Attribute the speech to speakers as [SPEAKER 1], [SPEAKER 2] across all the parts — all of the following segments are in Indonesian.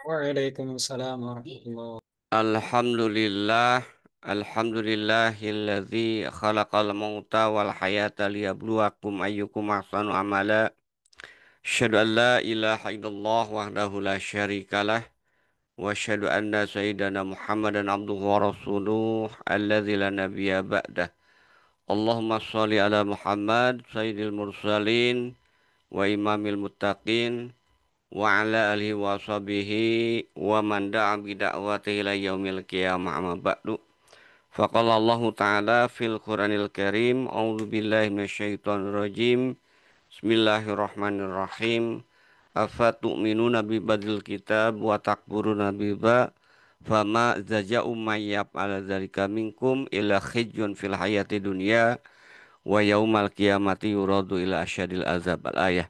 [SPEAKER 1] Waalaikumsalam warahmatullahi.
[SPEAKER 2] Alhamdulillah, alhamdulillahilladzi khalaqal mauta wal hayata liyabluwakum ayyukum ahsanu amala. Asyhadu an la ilaha illallah wahdahu la syarikalah wa asyhadu anna sayyidana Muhammadan abduhu wa rasuluh alladzi la nabiyya ba'dah. Allahumma shalli ala Muhammad sayyidil mursalin wa imamil muttaqin wa ala alihi wa sahbihi wa man da'a bi da'watihi ila yaumil qiyamah amma ba'du. Faqala Allah Ta'ala fil Qur'anil Karim, A'udzu billahi minasyaitonir rajim. Bismillahirrahmanirrahim. Afatu'minuna bi badil kitab wa takfuruna bi ba fama zaja'u mayyab ala dzalika minkum illa khizyun fil hayati dunya wa yaumal qiyamati yuradu ila asyadil azab al-ayah.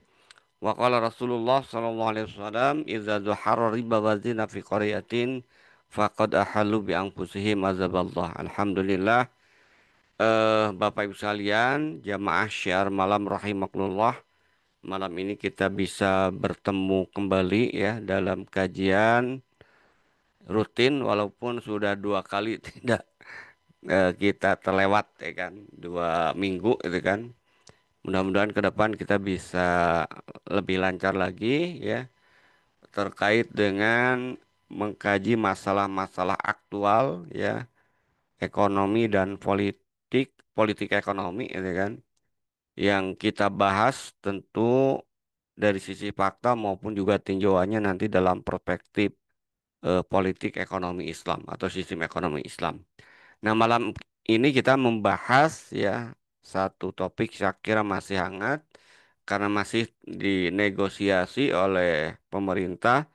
[SPEAKER 2] Wa qala Rasulullah sallallahu alaihi wasallam idza zuhara riba wa zina fi qaryatin faqad ahallu bi anfusihim azaballah. Alhamdulillah, Bapak Ibu sekalian, jamaah syiar malam rahimakumullah. Malam ini kita bisa bertemu kembali ya dalam kajian rutin walaupun sudah dua kali tidak kita terlewat ya kan, 2 minggu itu kan. Mudah-mudahan ke depan kita bisa lebih lancar lagi ya terkait dengan mengkaji masalah-masalah aktual ya, ekonomi dan politik, politik ekonomi gitu kan. Yang kita bahas tentu dari sisi fakta maupun juga tinjauannya nanti dalam perspektif politik ekonomi Islam atau sistem ekonomi Islam. Nah, malam ini kita membahas ya satu topik saya kira masih hangat karena masih dinegosiasi oleh pemerintah,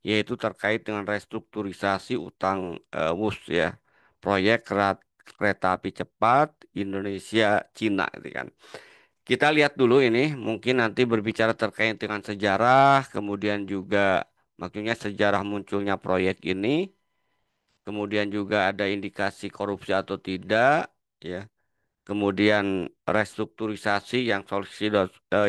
[SPEAKER 2] yaitu terkait dengan restrukturisasi utang WUS ya, proyek kereta api cepat Indonesia Cina gitu kan. Kita lihat dulu ini, mungkin nanti berbicara terkait dengan sejarah, kemudian juga maksudnya sejarah munculnya proyek ini, kemudian juga ada indikasi korupsi atau tidak, ya. Kemudian restrukturisasi yang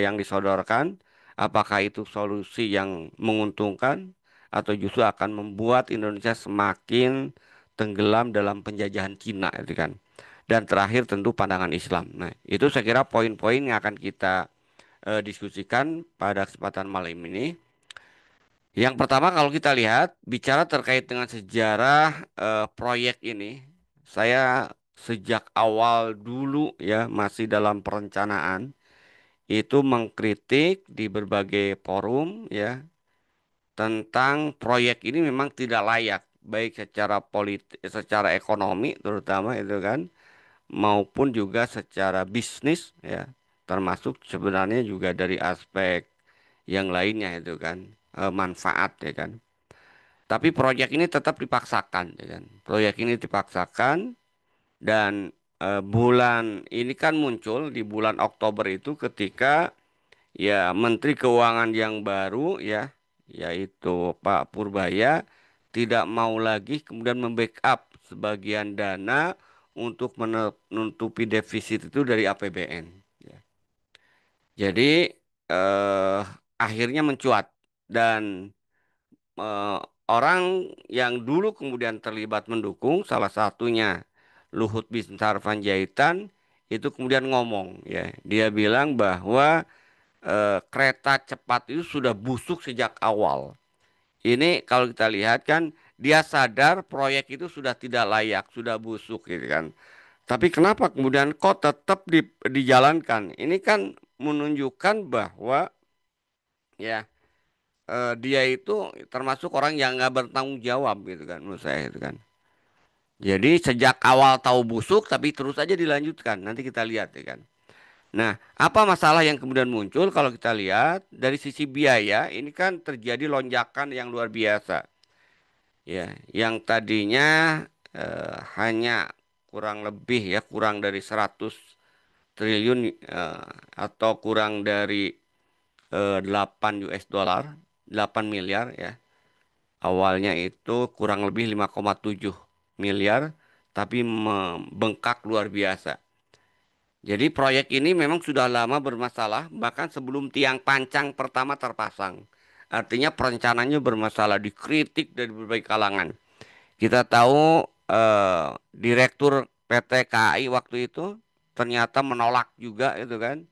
[SPEAKER 2] yang disodorkan, apakah itu solusi yang menguntungkan atau justru akan membuat Indonesia semakin tenggelam dalam penjajahan Cina, itu kan. Dan terakhir tentu pandangan Islam. Nah, itu saya kira poin-poin yang akan kita diskusikan pada kesempatan malam ini. Yang pertama kalau kita lihat bicara terkait dengan sejarah proyek ini, saya sejak awal dulu ya masih dalam perencanaan itu mengkritik di berbagai forum ya tentang proyek ini memang tidak layak baik secara politik, secara ekonomi terutama itu kan maupun juga secara bisnis ya termasuk sebenarnya juga dari aspek yang lainnya itu kan manfaat ya kan. Tapi proyek ini tetap dipaksakan, ya kan? Proyek ini dipaksakan dan bulan ini kan muncul di bulan Oktober itu ketika ya Menteri Keuangan yang baru ya, yaitu Pak Purbaya tidak mau lagi kemudian membackup sebagian dana untuk menutupi defisit itu dari APBN. Ya. Jadi eh, akhirnya mencuat dan eh, orang yang dulu kemudian terlibat mendukung salah satunya Luhut Binsar Panjaitan itu kemudian ngomong ya dia bilang bahwa kereta cepat itu sudah busuk sejak awal. Ini kalau kita lihat kan dia sadar proyek itu sudah tidak layak, sudah busuk gitu kan. Tapi kenapa kemudian kok tetap dijalankan? Ini kan menunjukkan bahwa ya dia itu termasuk orang yang nggak bertanggung jawab gitu kan menurut saya itu kan. Jadi sejak awal tahu busuk tapi terus aja dilanjutkan. Nanti kita lihat ya kan. Nah, apa masalah yang kemudian muncul kalau kita lihat dari sisi biaya ini kan terjadi lonjakan yang luar biasa. Ya, yang tadinya hanya kurang lebih ya kurang dari 100 triliun atau kurang dari 8 US dollar, 8 miliar ya. Awalnya itu kurang lebih 5,7 miliar, tapi membengkak luar biasa. Jadi proyek ini memang sudah lama bermasalah, bahkan sebelum tiang pancang pertama terpasang. Artinya perencanaannya bermasalah, dikritik dari berbagai kalangan. Kita tahu Direktur PT KAI waktu itu ternyata menolak juga itu kan,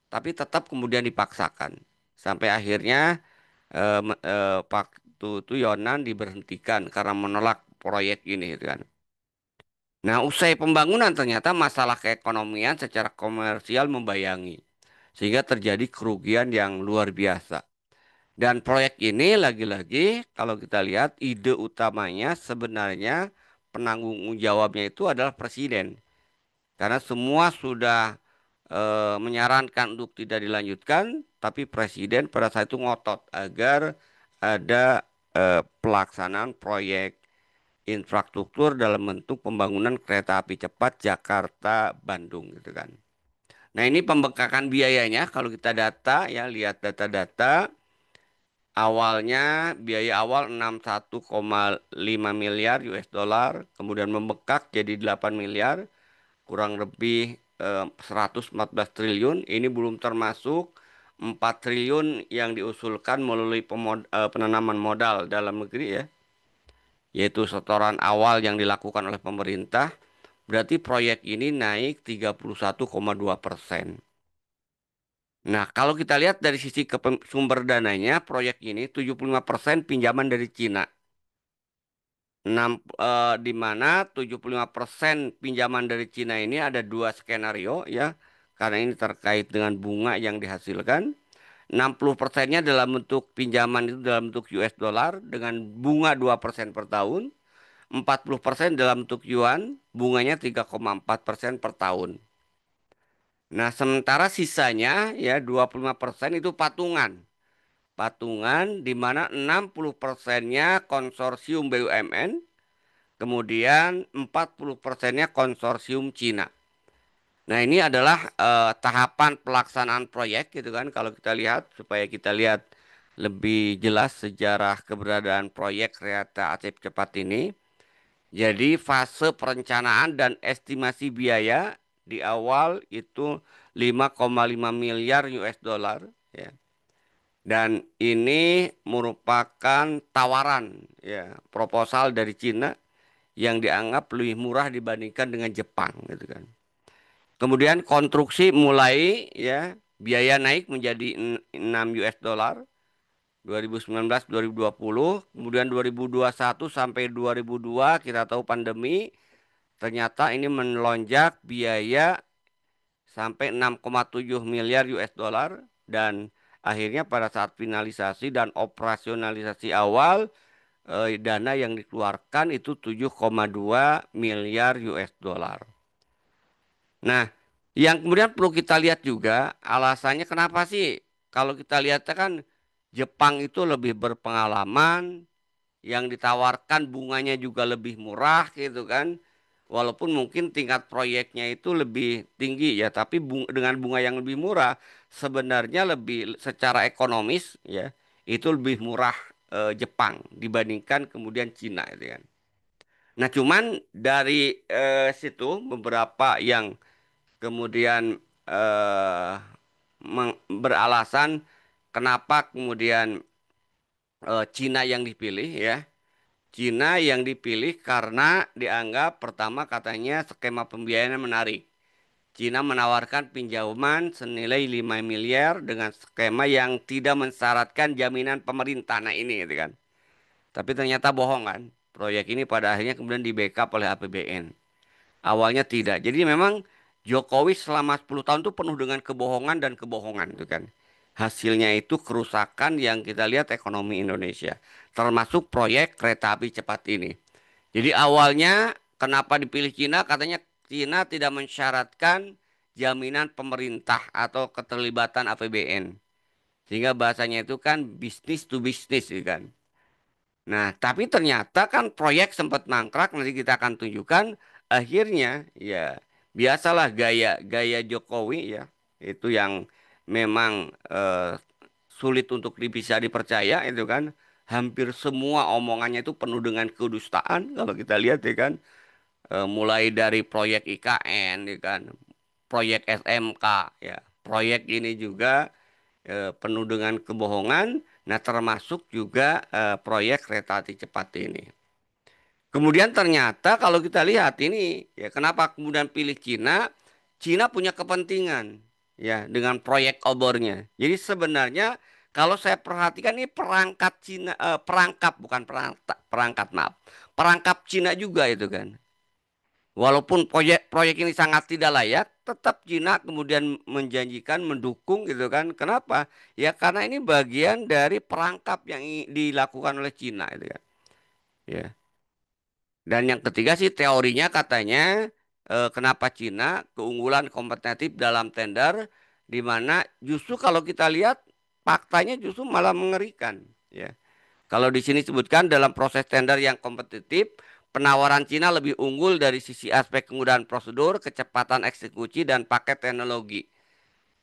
[SPEAKER 2] tapi tetap kemudian dipaksakan. Sampai akhirnya waktu itu Yonan diberhentikan karena menolak proyek ini gitu kan. Nah, usai pembangunan ternyata masalah keekonomian secara komersial membayangi. Sehingga terjadi kerugian yang luar biasa. Dan proyek ini lagi-lagi kalau kita lihat ide utamanya sebenarnya penanggung jawabnya itu adalah presiden. Karena semua sudah menyarankan untuk tidak dilanjutkan, tapi presiden pada saat itu ngotot agar ada pelaksanaan proyek infrastruktur dalam bentuk pembangunan kereta api cepat Jakarta-Bandung gitu kan. Nah, ini pembengkakan biayanya kalau kita data ya, lihat data-data awalnya biaya awal 61,5 miliar US dollar, kemudian membengkak jadi 8 miliar, kurang lebih 114 triliun. Ini belum termasuk 4 triliun yang diusulkan melalui penanaman modal dalam negeri ya, yaitu setoran awal yang dilakukan oleh pemerintah. Berarti proyek ini naik 31,2%. Nah, kalau kita lihat dari sisi sumber dananya, proyek ini 75% pinjaman dari Cina. 6, di mana 75% pinjaman dari Cina ini ada dua skenario ya. Karena ini terkait dengan bunga yang dihasilkan. 60%-nya dalam bentuk pinjaman itu dalam bentuk US dollar dengan bunga 2% per tahun. 40% dalam bentuk yuan, bunganya 3,4% per tahun. Nah, sementara sisanya ya 25% itu patungan. Patungan di mana 60%-nya konsorsium BUMN, kemudian 40%-nya konsorsium Cina. Nah, ini adalah tahapan pelaksanaan proyek gitu kan kalau kita lihat supaya kita lihat lebih jelas sejarah keberadaan proyek kereta api cepat ini. Jadi fase perencanaan dan estimasi biaya di awal itu 5,5 miliar US dollar ya. Dan ini merupakan tawaran ya, proposal dari Cina yang dianggap lebih murah dibandingkan dengan Jepang gitu kan. Kemudian konstruksi mulai ya, biaya naik menjadi 6 US dollar 2019 2020, kemudian 2021 sampai 2002 kita tahu pandemi. Ternyata ini melonjak biaya sampai 6,7 miliar US dollar dan akhirnya pada saat finalisasi dan operasionalisasi awal dana yang dikeluarkan itu 7,2 miliar US dollar. Nah, yang kemudian perlu kita lihat juga alasannya kenapa sih kalau kita lihat kan Jepang itu lebih berpengalaman, yang ditawarkan bunganya juga lebih murah gitu kan. Walaupun mungkin tingkat proyeknya itu lebih tinggi ya, tapi dengan bunga yang lebih murah sebenarnya lebih secara ekonomis ya, itu lebih murah Jepang dibandingkan kemudian Cina itu kan. Nah, cuman dari situ beberapa yang kemudian beralasan kenapa kemudian Cina yang dipilih ya. Cina yang dipilih karena dianggap pertama katanya skema pembiayaan menarik. Cina menawarkan pinjaman senilai 5 miliar dengan skema yang tidak mensyaratkan jaminan pemerintah. Nah ini gitu kan. Tapi ternyata bohong kan. Proyek ini pada akhirnya kemudian di backup oleh APBN. Awalnya tidak. Jadi memang Jokowi selama 10 tahun itu penuh dengan kebohongan dan kebohongan itu kan. Hasilnya itu kerusakan yang kita lihat ekonomi Indonesia. Termasuk proyek kereta api cepat ini. Jadi awalnya kenapa dipilih Cina? Katanya Cina tidak mensyaratkan jaminan pemerintah atau keterlibatan APBN. Sehingga bahasanya itu kan bisnis to bisnis gitu kan. Nah, tapi ternyata kan proyek sempat mangkrak, nanti kita akan tunjukkan akhirnya ya biasalah gaya Jokowi ya. Itu yang memang sulit untuk bisa dipercaya itu kan. Hampir semua omongannya itu penuh dengan kedustaan kalau kita lihat ya kan. Mulai dari proyek IKN ya kan, proyek SMK ya. Proyek ini juga penuh dengan kebohongan Nah, termasuk juga proyek kereta api cepat ini. Kemudian ternyata kalau kita lihat ini, ya kenapa kemudian pilih Cina? Cina punya kepentingan ya dengan proyek obornya. Jadi sebenarnya kalau saya perhatikan ini perangkat Cina, perangkap bukan perangkat, perangkat maaf, perangkap Cina juga itu kan. Walaupun proyek ini sangat tidak layak, tetap Cina kemudian menjanjikan mendukung gitu kan. Kenapa? Ya karena ini bagian dari perangkap yang dilakukan oleh Cina itu kan. Ya. Dan yang ketiga sih teorinya katanya kenapa Cina keunggulan kompetitif dalam tender di mana justru kalau kita lihat faktanya justru malah mengerikan ya. Kalau di sini sebutkan dalam proses tender yang kompetitif, penawaran Cina lebih unggul dari sisi aspek kemudahan prosedur, kecepatan eksekusi, dan paket teknologi.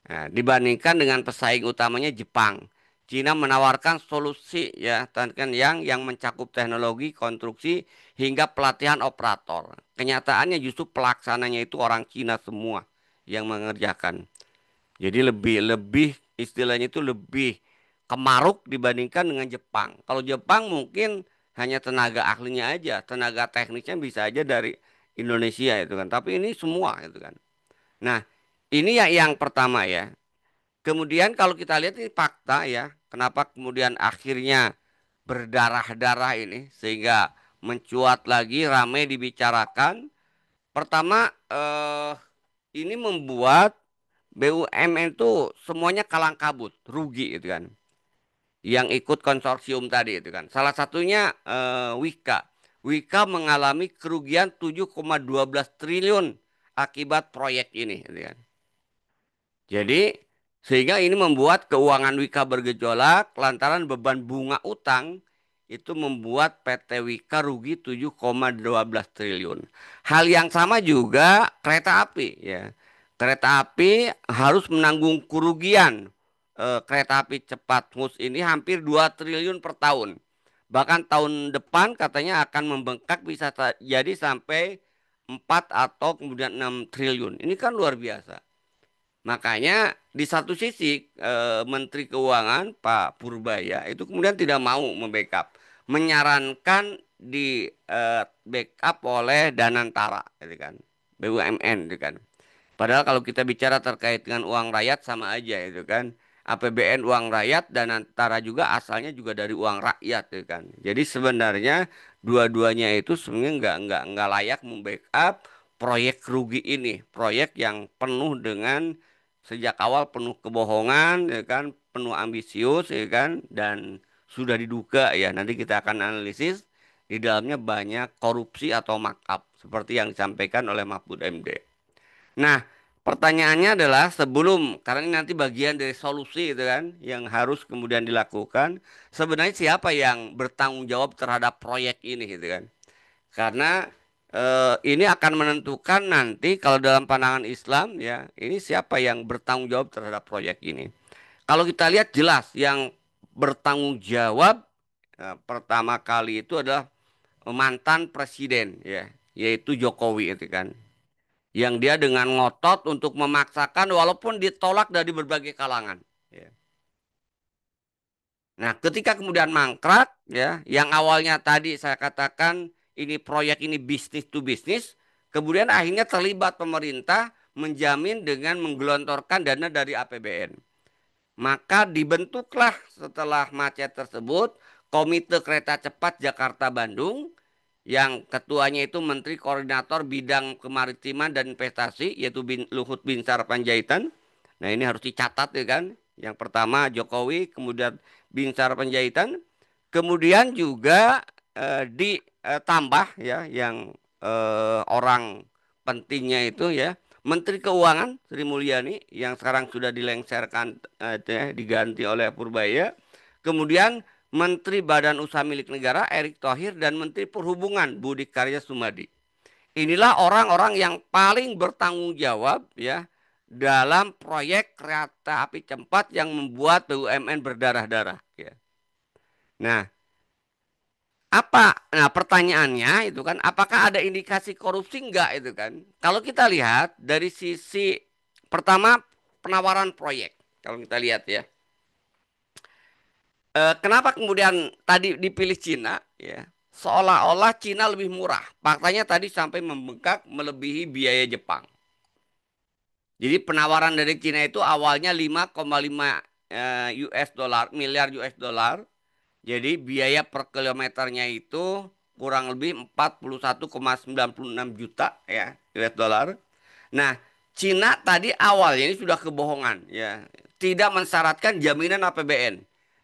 [SPEAKER 2] Nah, dibandingkan dengan pesaing utamanya Jepang. Cina menawarkan solusi ya kan yang mencakup teknologi, konstruksi hingga pelatihan operator. Kenyataannya justru pelaksananya itu orang Cina semua yang mengerjakan. Jadi lebih lebih istilahnya itu lebih kemaruk dibandingkan dengan Jepang. Kalau Jepang mungkin hanya tenaga ahlinya aja, tenaga teknisnya bisa aja dari Indonesia itu kan. Tapi ini semua itu kan. Nah, ini yang pertama ya. Kemudian kalau kita lihat ini fakta ya, kenapa kemudian akhirnya berdarah-darah ini sehingga mencuat lagi ramai dibicarakan. Pertama ini membuat BUMN itu semuanya kalang kabut, rugi itu kan. Yang ikut konsorsium tadi itu kan. Salah satunya Wika. Wika mengalami kerugian 7,12 triliun akibat proyek ini gitu kan. Jadi sehingga ini membuat keuangan Wika bergejolak lantaran beban bunga utang itu membuat PT Wika rugi 7,12 triliun. Hal yang sama juga kereta api ya. Kereta api harus menanggung kerugian kereta api cepat Hus ini hampir 2 triliun per tahun. Bahkan tahun depan katanya akan membengkak bisa jadi sampai 4 atau kemudian 6 triliun. Ini kan luar biasa. Makanya di satu sisi Menteri Keuangan Pak Purbaya itu kemudian tidak mau membackup, menyarankan di backup oleh Danantara, gitu kan, BUMN, gitu kan. Padahal kalau kita bicara terkait dengan uang rakyat sama aja itu kan. APBN uang rakyat dan antara juga asalnya juga dari uang rakyat itu kan. Jadi sebenarnya dua-duanya itu sebenarnya nggak layak membackup proyek rugi ini, proyek yang penuh dengan sejak awal penuh kebohongan ya kan, penuh ambisius ya kan dan sudah diduga ya. Nanti kita akan analisis di dalamnya banyak korupsi atau markup seperti yang disampaikan oleh Mahfud MD. Nah, pertanyaannya adalah sebelum, karena ini nanti bagian dari solusi itu kan, yang harus kemudian dilakukan, sebenarnya siapa yang bertanggung jawab terhadap proyek ini gitu kan. Karena ini akan menentukan nanti kalau dalam pandangan Islam ya, ini siapa yang bertanggung jawab terhadap proyek ini. Kalau kita lihat jelas yang bertanggung jawab pertama kali itu adalah mantan presiden ya, yaitu Jokowi itu kan yang dia dengan ngotot untuk memaksakan walaupun ditolak dari berbagai kalangan. Ya. Nah, ketika kemudian mangkrak, ya, yang awalnya tadi saya katakan ini proyek ini bisnis to bisnis, kemudian akhirnya terlibat pemerintah menjamin dengan menggelontorkan dana dari APBN. Maka dibentuklah setelah macet tersebut Komite Kereta Cepat Jakarta-Bandung yang ketuanya itu Menteri Koordinator Bidang Kemaritiman dan Investasi yaitu Luhut Binsar Panjaitan. Nah ini harus dicatat ya kan. Yang pertama Jokowi, kemudian Binsar Panjaitan, kemudian juga ditambah ya yang orang pentingnya itu ya Menteri Keuangan Sri Mulyani yang sekarang sudah dilengsarkan diganti oleh Purbaya. Kemudian Menteri Badan Usaha Milik Negara Erick Thohir dan Menteri Perhubungan Budi Karya Sumadi. Inilah orang-orang yang paling bertanggung jawab ya dalam proyek kereta api cepat yang membuat BUMN berdarah-darah ya. Nah, nah pertanyaannya itu kan apakah ada indikasi korupsi enggak itu kan? Kalau kita lihat dari sisi pertama penawaran proyek. Kalau kita lihat ya. Kenapa kemudian tadi dipilih Cina? Ya, seolah-olah Cina lebih murah. Faktanya tadi sampai membengkak melebihi biaya Jepang. Jadi penawaran dari Cina itu awalnya 5,5 US dollar, miliar US dollar. Jadi biaya per kilometernya itu kurang lebih 41,96 juta ya US dollar. Nah, Cina tadi awalnya ini sudah kebohongan ya. Tidak mensyaratkan jaminan APBN.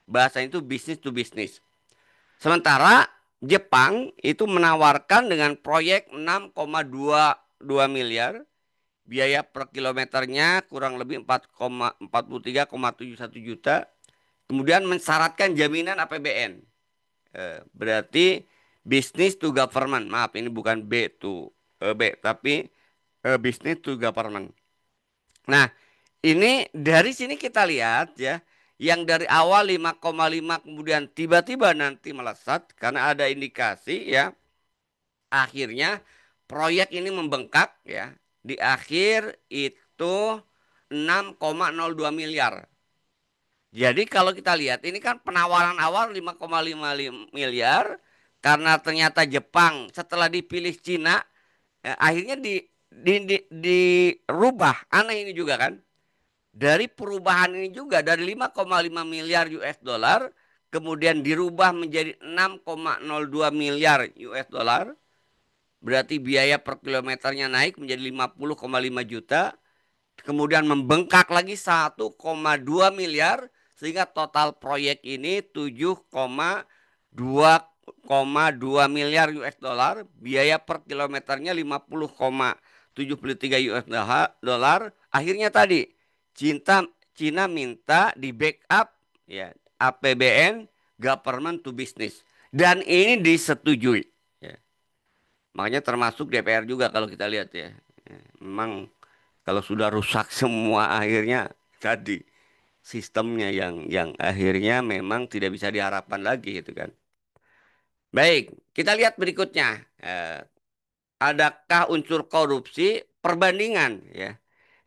[SPEAKER 2] Bahasa itu bisnis to bisnis. Sementara Jepang itu menawarkan dengan proyek 6,22 miliar, biaya per kilometernya kurang lebih 43,71 juta. Kemudian mensyaratkan jaminan APBN. Berarti business to government. Maaf, ini bukan B, tapi business to government. Nah, ini dari sini kita lihat ya, yang dari awal 5,5 kemudian tiba-tiba nanti melesat karena ada indikasi ya, akhirnya proyek ini membengkak ya. Di akhir itu 6,02 miliar. Jadi kalau kita lihat ini kan penawaran awal 5,5 miliar karena ternyata Jepang setelah dipilih Cina akhirnya dirubah. Aneh ini juga kan. Dari perubahan ini juga dari 5,5 miliar US dollar kemudian dirubah menjadi 6,02 miliar US dollar. Berarti biaya per kilometernya naik menjadi 50,5 juta. Kemudian membengkak lagi 1,2 miliar sehingga total proyek ini 7,2 miliar US dollar, biaya per kilometernya 50,73 US dollar. Akhirnya tadi Cina Cina minta di backup ya APBN, government to business, dan ini disetujui ya. Makanya termasuk DPR juga kalau kita lihat ya. Memang kalau sudah rusak semua akhirnya tadi sistemnya yang akhirnya memang tidak bisa diharapkan lagi gitu kan. Baik, kita lihat berikutnya. Adakah unsur korupsi perbandingan ya.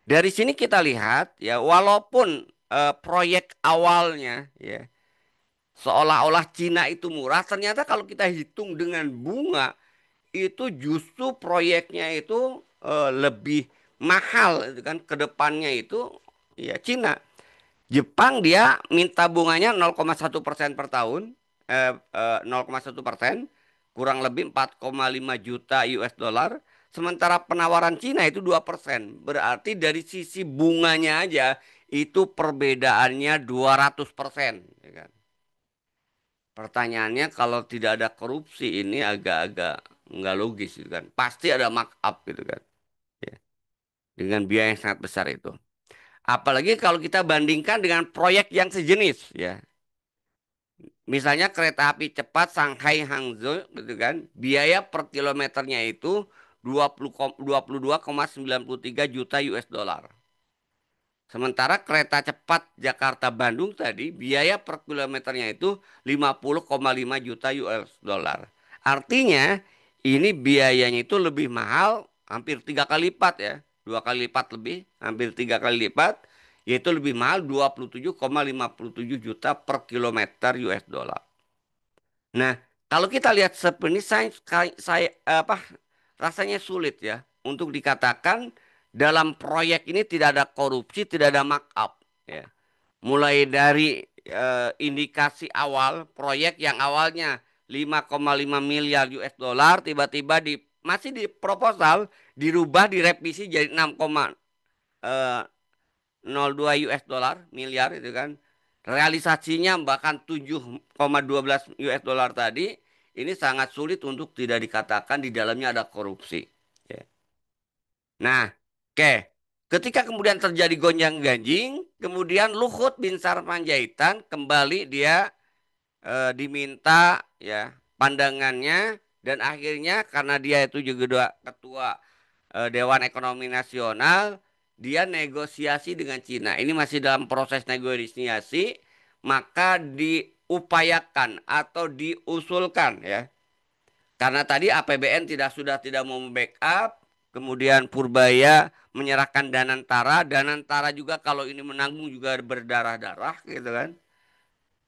[SPEAKER 2] Dari sini kita lihat ya walaupun proyek awalnya ya seolah-olah Cina itu murah, ternyata kalau kita hitung dengan bunga itu justru proyeknya itu lebih mahal itu kan ke depannya itu ya Cina. Jepang dia minta bunganya 0,1% per tahun, 0,1%, kurang lebih 4,5 juta US dollar. Sementara penawaran Cina itu 2%. Berarti dari sisi bunganya aja itu perbedaannya 200%. Ya kan? Pertanyaannya kalau tidak ada korupsi ini agak-agak nggak logis gitu kan. Pasti ada markup gitu kan. Ya. Dengan biaya yang sangat besar itu. Apalagi kalau kita bandingkan dengan proyek yang sejenis ya. Misalnya kereta api cepat Shanghai Hangzhou gitu kan. Biaya per kilometernya itu 22,93 juta US dollar. Sementara kereta cepat Jakarta Bandung tadi biaya per kilometernya itu 50,5 juta US dollar. Artinya ini biayanya itu lebih mahal hampir 3 kali lipat ya. 2 kali lipat lebih, hampir 3 kali lipat. Yaitu lebih mahal 27,57 juta per kilometer US dollar. Nah, kalau kita lihat seperti saya apa rasanya sulit ya untuk dikatakan dalam proyek ini tidak ada korupsi, tidak ada markup ya. Mulai dari indikasi awal proyek yang awalnya 5,5 miliar US dollar tiba-tiba masih di proposal dirubah direvisi jadi 6,02 US dollar miliar itu kan. Realisasinya bahkan 7,12 US dollar tadi ini sangat sulit untuk tidak dikatakan di dalamnya ada korupsi. Ya. Nah, oke. Ketika kemudian terjadi gonjang-ganjing, kemudian Luhut bin Sarpanjaitan kembali dia diminta ya pandangannya dan akhirnya karena dia itu juga ketua Dewan Ekonomi Nasional, dia negosiasi dengan Cina. Ini masih dalam proses negosiasi, maka diupayakan atau diusulkan ya. Karena tadi APBN sudah tidak mau backup, kemudian Purbaya menyerahkan Danantara juga kalau ini menanggung juga berdarah-darah gitu kan.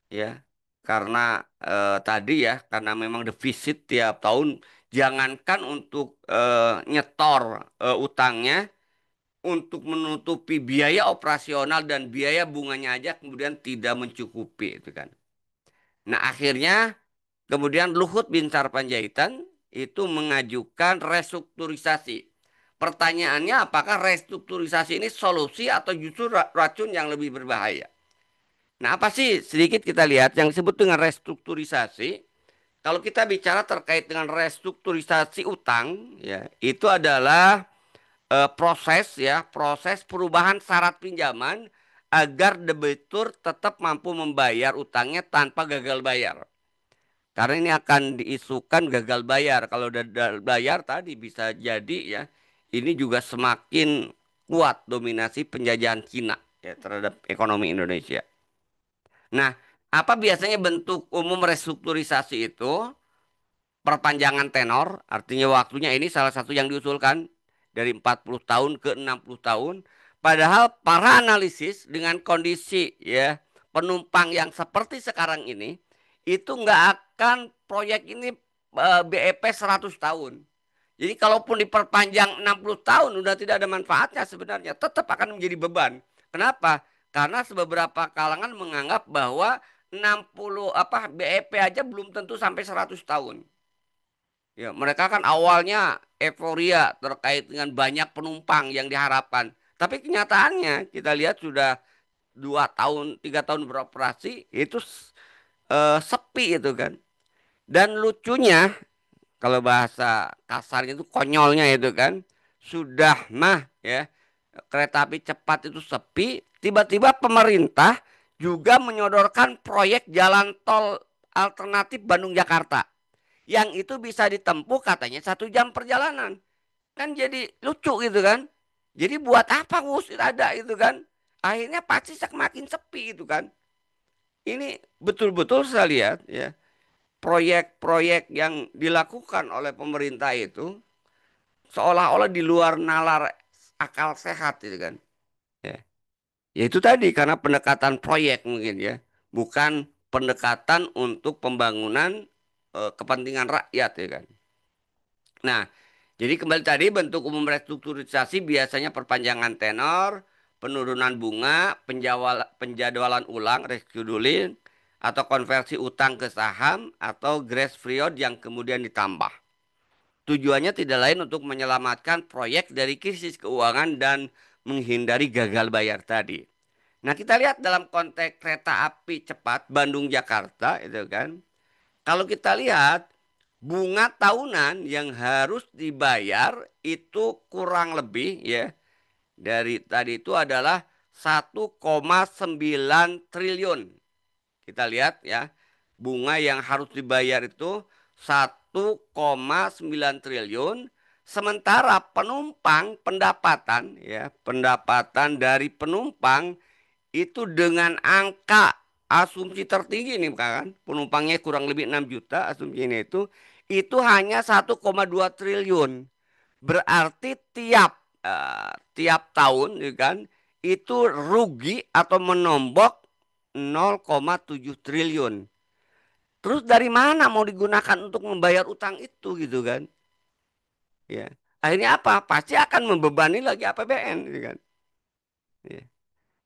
[SPEAKER 2] Ya. karena tadi ya, karena memang defisit tiap tahun, jangankan untuk nyetor utangnya, untuk menutupi biaya operasional dan biaya bunganya aja kemudian tidak mencukupi itu kan. Nah, akhirnya kemudian Luhut bin Sarpanjaitan itu mengajukan restrukturisasi. Pertanyaannya, apakah restrukturisasi ini solusi atau justru racun yang lebih berbahaya? Nah, apa sih sedikit kita lihat yang disebut dengan restrukturisasi? Kalau kita bicara terkait dengan restrukturisasi utang, ya, itu adalah proses ya, proses perubahan syarat pinjaman agar debitur tetap mampu membayar utangnya tanpa gagal bayar. Karena ini akan diisukan gagal bayar. Kalau gagal bayar tadi bisa jadi ya, ini juga semakin kuat dominasi penjajahan Cina ya terhadap ekonomi Indonesia. Nah, apa biasanya bentuk umum restrukturisasi itu? Perpanjangan tenor, artinya waktunya ini salah satu yang diusulkan dari 40 tahun ke 60 tahun. Padahal para analisis dengan kondisi ya penumpang yang seperti sekarang ini itu nggak akan proyek ini BEP 100 tahun. Jadi kalaupun diperpanjang 60 tahun udah tidak ada manfaatnya sebenarnya, tetap akan menjadi beban. Kenapa? Karena beberapa kalangan menganggap bahwa 60 apa BEP aja belum tentu sampai 100 tahun. Ya, mereka kan awalnya euforia terkait dengan banyak penumpang yang diharapkan. Tapi kenyataannya kita lihat sudah 2 tahun, 3 tahun beroperasi itu sepi itu kan. Dan lucunya kalau bahasa kasarnya itu konyolnya itu kan sudah mah ya kereta api cepat itu sepi, tiba-tiba pemerintah juga menyodorkan proyek jalan tol alternatif Bandung Jakarta yang itu bisa ditempuh katanya 1 jam perjalanan. Kan jadi lucu gitu kan. Jadi buat apa Gus ada itu kan. Akhirnya pasti semakin sepi itu kan. Ini betul-betul saya lihat ya. Proyek-proyek yang dilakukan oleh pemerintah itu seolah-olah di luar nalar akal sehat itu kan. Ya. Ya itu tadi karena pendekatan proyek mungkin ya. Bukan pendekatan untuk pembangunan kepentingan rakyat ya kan. Nah, jadi kembali tadi bentuk umum restrukturisasi biasanya perpanjangan tenor, penurunan bunga, penjadwalan ulang, rescheduling, atau konversi utang ke saham, atau grace period yang kemudian ditambah. Tujuannya tidak lain untuk menyelamatkan proyek dari krisis keuangan dan menghindari gagal bayar tadi. Nah, kita lihat dalam konteks kereta api cepat Bandung-Jakarta itu kan. Kalau kita lihat bunga tahunan yang harus dibayar itu kurang lebih ya dari tadi itu adalah 1,9 triliun. Kita lihat ya, bunga yang harus dibayar itu 1,9 triliun. Sementara penumpang pendapatan ya, pendapatan dari penumpang itu dengan angka asumsi tertinggi nih kan. Penumpangnya kurang lebih 6 juta asumsinya itu hanya 1,2 triliun. Berarti tiap tahun ya kan itu rugi atau menombok 0,7 triliun. Terus dari mana mau digunakan untuk membayar utang itu gitu kan? Ya. Akhirnya apa? Pasti akan membebani lagi APBN gitu kan. Ya.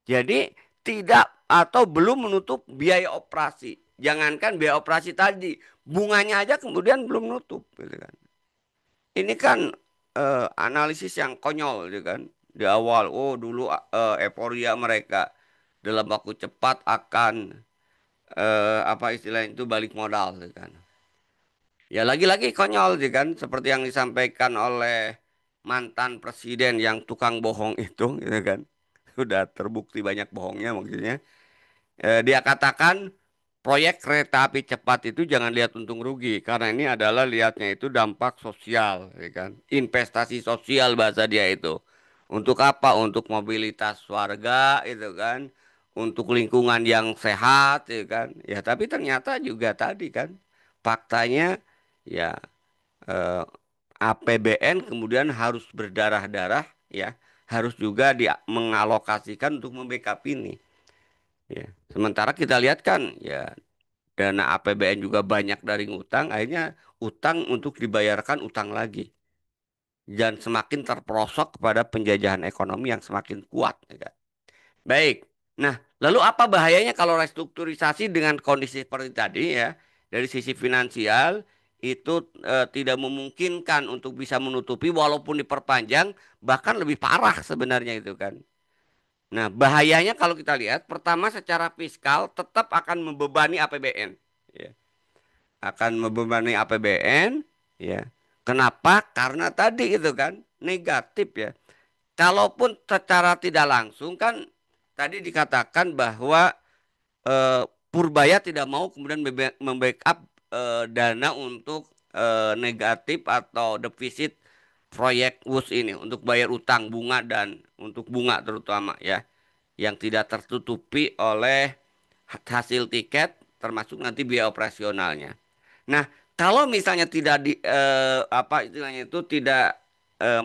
[SPEAKER 2] Jadi tidak atau belum menutup biaya operasi. Jangankan biaya operasi tadi, bunganya aja kemudian belum nutup gitu kan. Ini kan analisis yang konyol gitu kan. Di awal, oh dulu euforia mereka dalam waktu cepat akan apa istilahnya itu balik modal gitu kan. Ya lagi-lagi konyol sih kan seperti yang disampaikan oleh mantan presiden yang tukang bohong itu gitu kan. Sudah terbukti banyak bohongnya maksudnya. Dia katakan proyek kereta api cepat itu jangan lihat untung rugi karena ini adalah lihatnya itu dampak sosial, ya kan? Investasi sosial bahasa dia itu. Untuk apa? Untuk mobilitas warga itu kan, untuk lingkungan yang sehat, ya kan? Ya tapi ternyata juga tadi kan, faktanya ya eh, APBN kemudian harus berdarah-darah, ya, harus juga mengalokasikan untuk membackup ini. Ya. Sementara kita lihat kan ya dana APBN juga banyak dari ngutang, akhirnya utang untuk dibayarkan utang lagi. Dan semakin terperosok kepada penjajahan ekonomi yang semakin kuat. Ya kan? Baik. Nah, lalu apa bahayanya kalau restrukturisasi dengan kondisi seperti tadi ya? Dari sisi finansial itu tidak memungkinkan untuk bisa menutupi walaupun diperpanjang, bahkan lebih parah sebenarnya itu kan. Nah, bahayanya kalau kita lihat, pertama secara fiskal tetap akan membebani APBN. Ya. Akan membebani APBN, ya. Kenapa? Karena tadi itu kan negatif ya. Kalaupun secara tidak langsung kan tadi dikatakan bahwa Purbaya tidak mau kemudian membackup dana untuk negatif atau defisit proyek WUS ini untuk bayar utang bunga dan untuk bunga terutama ya yang tidak tertutupi oleh hasil tiket termasuk nanti biaya operasionalnya. Nah, kalau misalnya tidak apa istilahnya itu tidak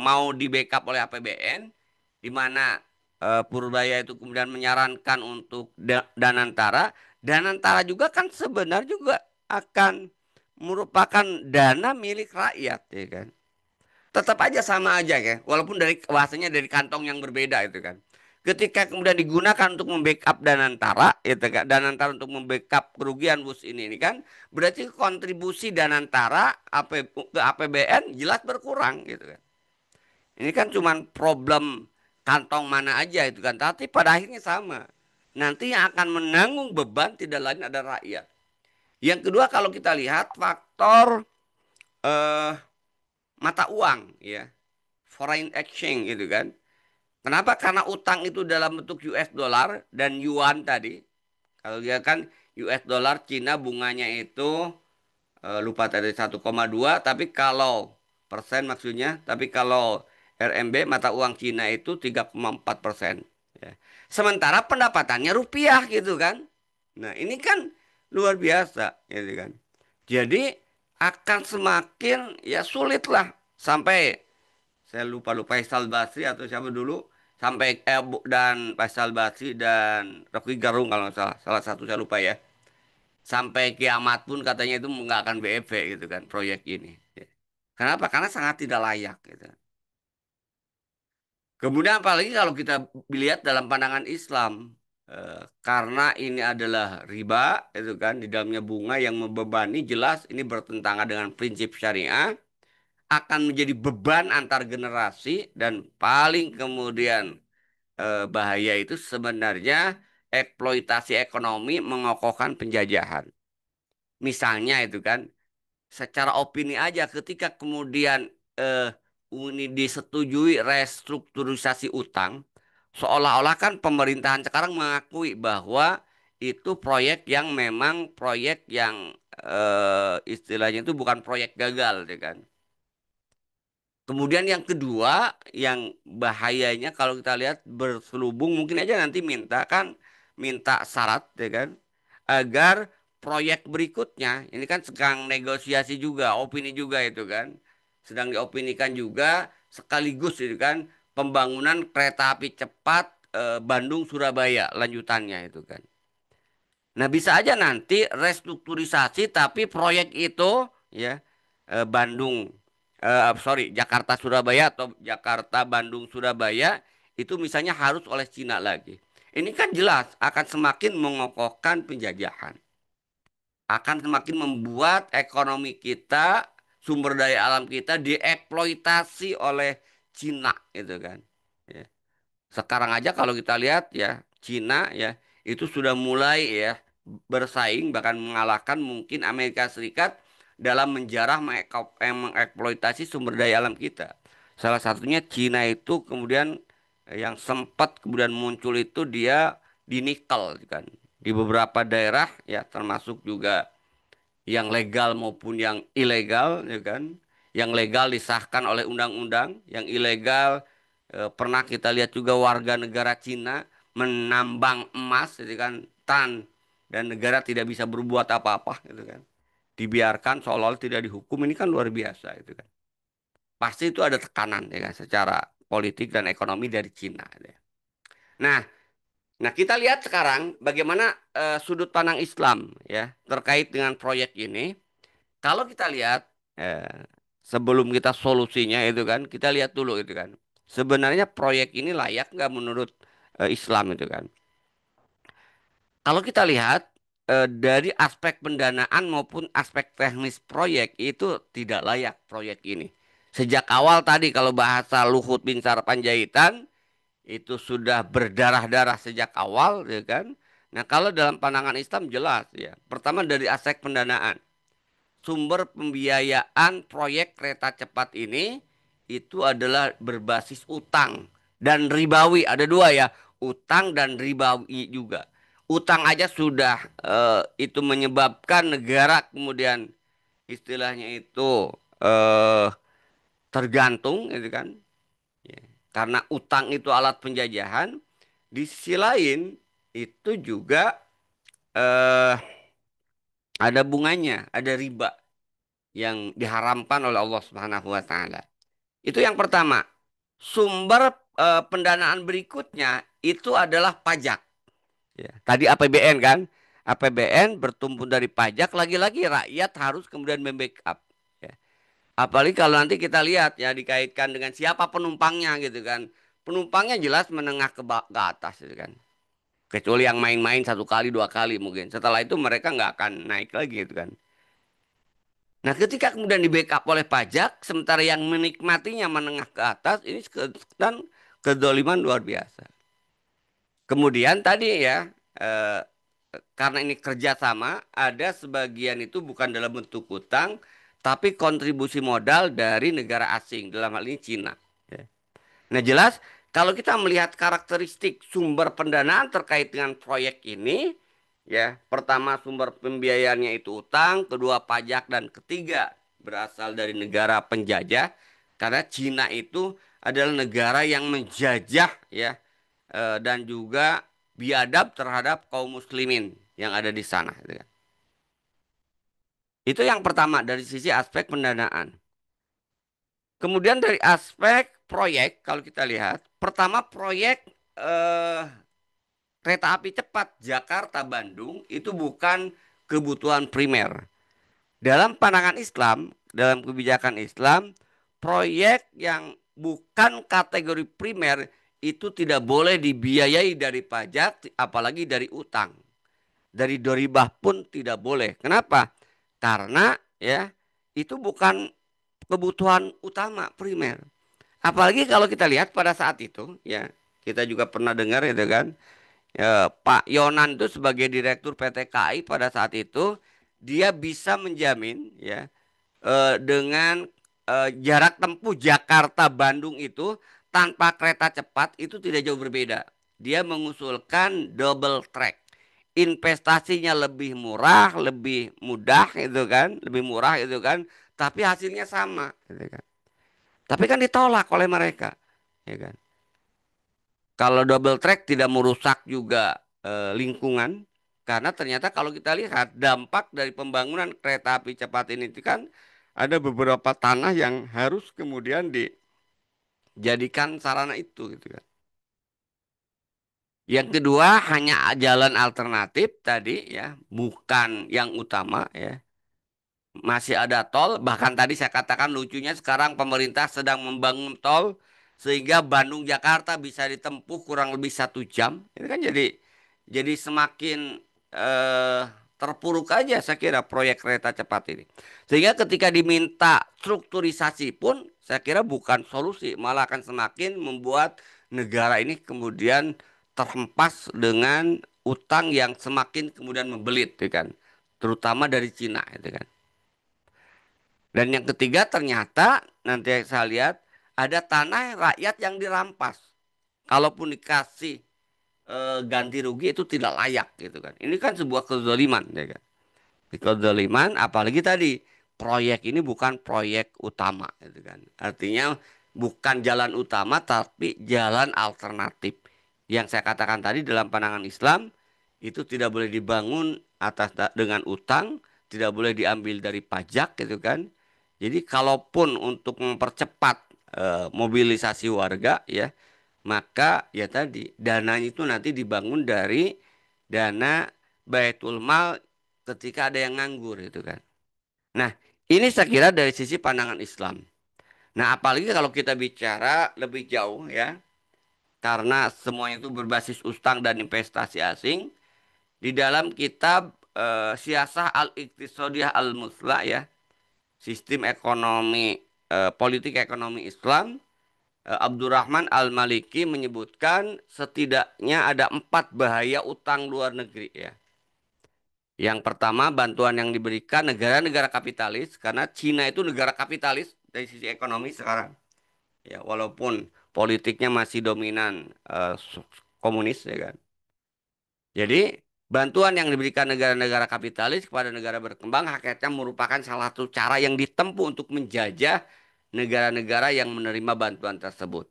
[SPEAKER 2] mau di backup oleh APBN, di mana Purbaya itu kemudian menyarankan untuk Danantara, Danantara juga kan sebenarnya juga akan merupakan dana milik rakyat, ya kan? Tetap aja sama aja ya, walaupun dari bahasanya dari kantong yang berbeda itu kan. Ketika kemudian digunakan untuk membackup Danantara, itu kan, Danantara untuk membackup kerugian bus ini kan, berarti kontribusi Danantara ke APBN jelas berkurang gitu kan. Ini kan cuman problem kantong mana aja itu kan, tapi pada akhirnya sama. Nanti yang akan menanggung beban tidak lain ada rakyat. Yang kedua kalau kita lihat faktor eh, mata uang ya, foreign exchange gitu kan. Kenapa? Karena utang itu dalam bentuk US dollar dan yuan tadi. Kalau dia kan US dollar Cina bunganya itu lupa tadi 1,2 tapi kalau persen maksudnya, tapi kalau RMB mata uang Cina itu 3,4%. Ya. Sementara pendapatannya rupiah gitu kan. Nah, ini kan luar biasa gitu kan. Jadi akan semakin ya sulit lah sampai saya lupa Faisal Basri atau siapa dulu sampai dan Faisal Basri dan Rocky Gerung kalau nggak salah salah satu saya lupa ya sampai kiamat pun katanya itu nggak akan BEP gitu kan proyek ini. Kenapa? Karena sangat tidak layak gitu. Kemudian apalagi kalau kita lihat dalam pandangan Islam, karena ini adalah riba, itu kan di dalamnya bunga yang membebani jelas ini bertentangan dengan prinsip syariah, akan menjadi beban antar generasi dan paling kemudian bahaya itu sebenarnya eksploitasi ekonomi mengokohkan penjajahan. Misalnya itu kan secara opini aja ketika kemudian eh, ini disetujui restrukturisasi utang, seolah-olah kan pemerintahan sekarang mengakui bahwa itu proyek yang memang proyek yang istilahnya itu bukan proyek gagal, ya kan? Kemudian yang kedua, yang bahayanya kalau kita lihat berselubung, mungkin aja nanti minta syarat, ya kan, agar proyek berikutnya, ini kan sedang negosiasi juga, opini juga itu kan, sedang diopinikan juga, sekaligus itu kan, pembangunan kereta api cepat Bandung Surabaya lanjutannya itu kan. Nah, bisa aja nanti restrukturisasi tapi proyek itu ya Bandung sorry Jakarta Surabaya atau Jakarta Bandung Surabaya itu misalnya harus oleh Cina lagi. Ini kan jelas akan semakin mengokohkan penjajahan, akan semakin membuat ekonomi kita, sumber daya alam kita dieksploitasi oleh Cina itu kan. Ya. Sekarang aja kalau kita lihat ya Cina ya itu sudah mulai ya bersaing bahkan mengalahkan mungkin Amerika Serikat dalam menjarah mengeksploitasi sumber daya alam kita. Salah satunya Cina itu kemudian yang sempat kemudian muncul itu dia di nikel kan. Di beberapa daerah ya termasuk juga yang legal maupun yang ilegal ya kan. Yang legal disahkan oleh undang-undang, yang ilegal pernah kita lihat juga warga negara Cina menambang emas gitu kan tan dan negara tidak bisa berbuat apa-apa gitu kan. Dibiarkan seolah-olah tidak dihukum ini kan luar biasa itu kan. Pasti itu ada tekanan ya kan secara politik dan ekonomi dari Cina. Ya. Nah, Nah, kita lihat sekarang bagaimana sudut pandang Islam ya terkait dengan proyek ini. Kalau kita lihat sebelum kita solusinya itu kan, kita lihat dulu itu kan. Sebenarnya proyek ini layak nggak menurut Islam itu kan? Kalau kita lihat dari aspek pendanaan maupun aspek teknis proyek itu tidak layak proyek ini. Sejak awal tadi kalau bahasa Luhut bin Sarpanjaitan itu sudah berdarah-darah sejak awal ya kan. Nah, kalau dalam pandangan Islam jelas ya. Pertama dari aspek pendanaan. Sumber pembiayaan proyek kereta cepat ini itu adalah berbasis utang dan ribawi. Ada dua ya, utang dan ribawi juga. Utang aja sudah itu menyebabkan negara kemudian istilahnya itu eh, tergantung gitu kan. Ya. Karena utang itu alat penjajahan. Di sisi lain itu juga eh, ada bunganya, ada riba yang diharamkan oleh Allah Subhanahu wa taala. Itu yang pertama. Sumber pendanaan berikutnya itu adalah pajak. Ya. Tadi APBN kan? APBN bertumbuh dari pajak, lagi-lagi rakyat harus kemudian membackup. Ya. Apalagi kalau nanti kita lihat ya dikaitkan dengan siapa penumpangnya gitu kan. Penumpangnya jelas menengah ke atas gitu kan. Kecuali yang main-main satu kali dua kali mungkin. Setelah itu mereka nggak akan naik lagi gitu kan. Nah, ketika kemudian di backup oleh pajak, sementara yang menikmatinya menengah ke atas, ini dan kedoliman luar biasa. Kemudian tadi ya, karena ini kerjasama, ada sebagian itu bukan dalam bentuk utang, tapi kontribusi modal dari negara asing, dalam hal ini Cina. Ya. Nah, jelas kalau kita melihat karakteristik sumber pendanaan terkait dengan proyek ini, ya, pertama sumber pembiayaannya itu utang, kedua pajak, dan ketiga berasal dari negara penjajah. Karena Cina itu adalah negara yang menjajah, ya, dan juga biadab terhadap kaum muslimin yang ada di sana. Gitu kan. Itu yang pertama dari sisi aspek pendanaan. Kemudian dari aspek proyek, kalau kita lihat, pertama proyek eh, kereta api cepat Jakarta-Bandung itu bukan kebutuhan primer. Dalam pandangan Islam, dalam kebijakan Islam, proyek yang bukan kategori primer itu tidak boleh dibiayai dari pajak, apalagi dari utang. Dari doribah pun tidak boleh. Kenapa? Karena ya itu bukan kebutuhan utama primer. Apalagi kalau kita lihat pada saat itu, ya kita juga pernah dengar itu kan, ya, Pak Yonan itu sebagai direktur PT KAI pada saat itu dia bisa menjamin ya dengan jarak tempuh Jakarta Bandung itu tanpa kereta cepat itu tidak jauh berbeda. Dia mengusulkan double track. Investasinya lebih murah, lebih mudah itu kan, lebih murah itu kan, tapi hasilnya sama, gitu kan. Tapi kan ditolak oleh mereka, ya kan. Kalau double track tidak merusak juga lingkungan, karena ternyata kalau kita lihat dampak dari pembangunan kereta api cepat ini itu kan ada beberapa tanah yang harus kemudian dijadikan sarana itu gitu kan. Yang kedua hanya jalan alternatif tadi ya, bukan yang utama ya. Masih ada tol, bahkan tadi saya katakan lucunya sekarang pemerintah sedang membangun tol sehingga Bandung Jakarta bisa ditempuh kurang lebih 1 jam. Ini kan jadi semakin eh, terpuruk aja saya kira proyek kereta cepat ini. Sehingga ketika diminta strukturisasi pun saya kira bukan solusi, malah akan semakin membuat negara ini kemudian terhempas dengan utang yang semakin kemudian membelit, ya kan? Terutama dari Cina, itu kan. Dan yang ketiga ternyata nanti saya lihat ada tanah rakyat yang dirampas. Kalaupun dikasih ganti rugi itu tidak layak gitu kan. Ini kan sebuah kezaliman ya kan. Kezaliman apalagi tadi proyek ini bukan proyek utama gitu kan. Artinya bukan jalan utama tapi jalan alternatif. Yang saya katakan tadi dalam pandangan Islam itu tidak boleh dibangun dengan utang, tidak boleh diambil dari pajak gitu kan. Jadi kalaupun untuk mempercepat mobilisasi warga ya, maka ya tadi dananya itu nanti dibangun dari dana Baitul Mal ketika ada yang nganggur itu kan. Nah, ini saya kira dari sisi pandangan Islam. Nah, apalagi kalau kita bicara lebih jauh ya, karena semuanya itu berbasis utang dan investasi asing di dalam kitab Siyasah Al-Iqtisadiyah Al-Muslah ya, sistem ekonomi politik ekonomi Islam, Abdurrahman Al-Maliki menyebutkan setidaknya ada 4 bahaya utang luar negeri ya. Yang pertama, bantuan yang diberikan negara-negara kapitalis, karena Cina itu negara kapitalis dari sisi ekonomi sekarang. Ya, walaupun politiknya masih dominan komunis ya kan. Jadi, bantuan yang diberikan negara-negara kapitalis kepada negara berkembang hakikatnya merupakan salah satu cara yang ditempuh untuk menjajah negara-negara yang menerima bantuan tersebut.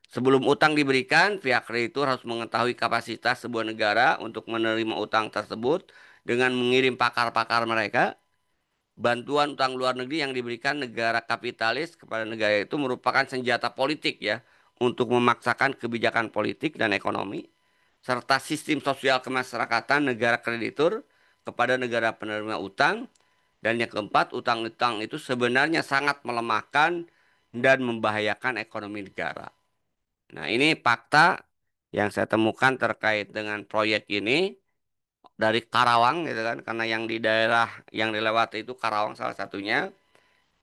[SPEAKER 2] Sebelum utang diberikan, pihak kreditur harus mengetahui kapasitas sebuah negara untuk menerima utang tersebut dengan mengirim pakar-pakar mereka. Bantuan utang luar negeri yang diberikan negara kapitalis kepada negara itu merupakan senjata politik ya untuk memaksakan kebijakan politik dan ekonomi serta sistem sosial kemasyarakatan negara kreditur kepada negara penerima utang. Dan yang keempat, utang-utang itu sebenarnya sangat melemahkan dan membahayakan ekonomi negara. Nah, ini fakta yang saya temukan terkait dengan proyek ini dari Karawang gitu kan, karena yang di daerah yang dilewati itu Karawang salah satunya.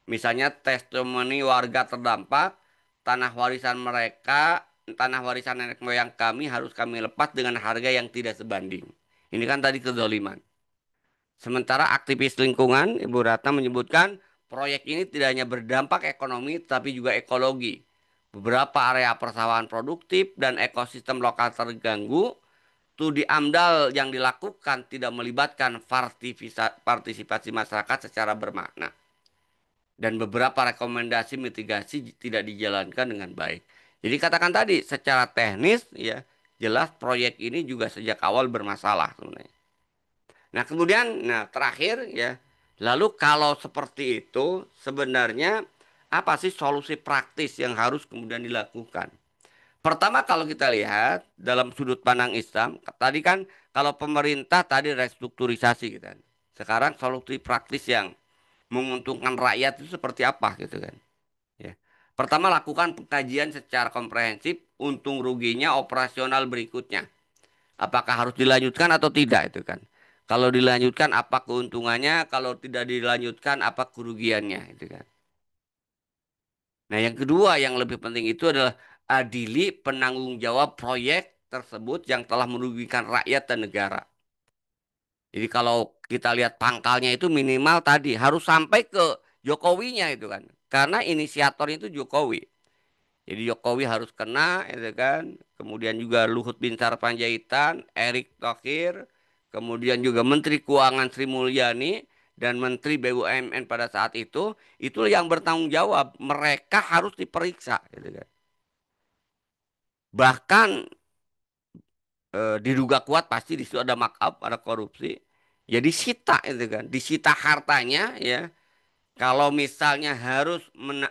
[SPEAKER 2] Misalnya testimoni warga terdampak, tanah warisan mereka, tanah warisan nenek moyang kami harus kami lepas dengan harga yang tidak sebanding. Ini kan tadi kezaliman. Sementara aktivis lingkungan, Ibu Ratna menyebutkan proyek ini tidak hanya berdampak ekonomi, tapi juga ekologi. Beberapa area persawahan produktif dan ekosistem lokal terganggu. Studi AMDAL yang dilakukan tidak melibatkan partisipasi masyarakat secara bermakna. Dan beberapa rekomendasi mitigasi tidak dijalankan dengan baik. Jadi katakan tadi, secara teknis ya jelas proyek ini juga sejak awal bermasalah sebenarnya. Nah, kemudian, nah terakhir ya, lalu kalau seperti itu sebenarnya apa sih solusi praktis yang harus kemudian dilakukan? Pertama kalau kita lihat dalam sudut pandang Islam, tadi kan kalau pemerintah tadi restrukturisasi gitu kan. Sekarang solusi praktis yang menguntungkan rakyat itu seperti apa gitu kan. Ya. Pertama lakukan pengkajian secara komprehensif untung ruginya operasional berikutnya. Apakah harus dilanjutkan atau tidak itu kan. Kalau dilanjutkan apa keuntungannya, kalau tidak dilanjutkan apa kerugiannya itu kan. Nah, yang kedua yang lebih penting itu adalah adili penanggung jawab proyek tersebut yang telah merugikan rakyat dan negara. Jadi kalau kita lihat pangkalnya itu minimal tadi harus sampai ke Jokowinya itu kan. Karena inisiator itu Jokowi. Jadi Jokowi harus kena itu kan. Kemudian juga Luhut Binsar Panjaitan, Erick Thohir, kemudian juga Menteri Keuangan Sri Mulyani dan Menteri BUMN pada saat itu yang bertanggung jawab. Mereka harus diperiksa gitu kan. Bahkan diduga kuat pasti di situ ada markup, ada korupsi. Jadi disita itu kan, disita hartanya ya. Kalau misalnya harus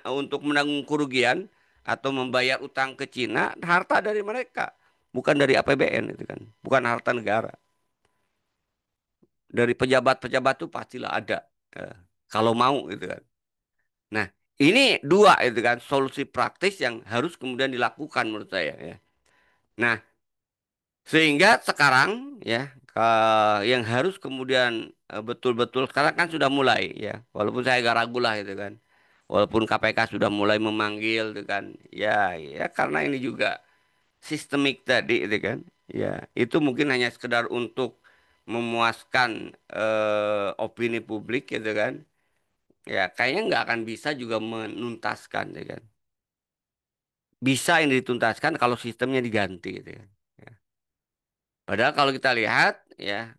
[SPEAKER 2] untuk menanggung kerugian atau membayar utang ke Cina, harta dari mereka, bukan dari APBN itu kan, bukan harta negara. Dari pejabat-pejabat itu pastilah ada, eh, kalau mau gitu kan. Nah, ini dua itu kan solusi praktis yang harus kemudian dilakukan menurut saya ya. Nah, sehingga sekarang ya yang harus kemudian betul-betul sekarang kan sudah mulai ya. Walaupun saya agak ragu lah itu kan. Walaupun KPK sudah mulai memanggil itu kan. Ya ya karena ini juga sistemik tadi itu kan. Ya, itu mungkin hanya sekedar untuk memuaskan opini publik gitu kan. Ya, kayaknya nggak akan bisa juga menuntaskan gitu kan. Bisa ini dituntaskan kalau sistemnya diganti gitu kan. Ya. Padahal kalau kita lihat ya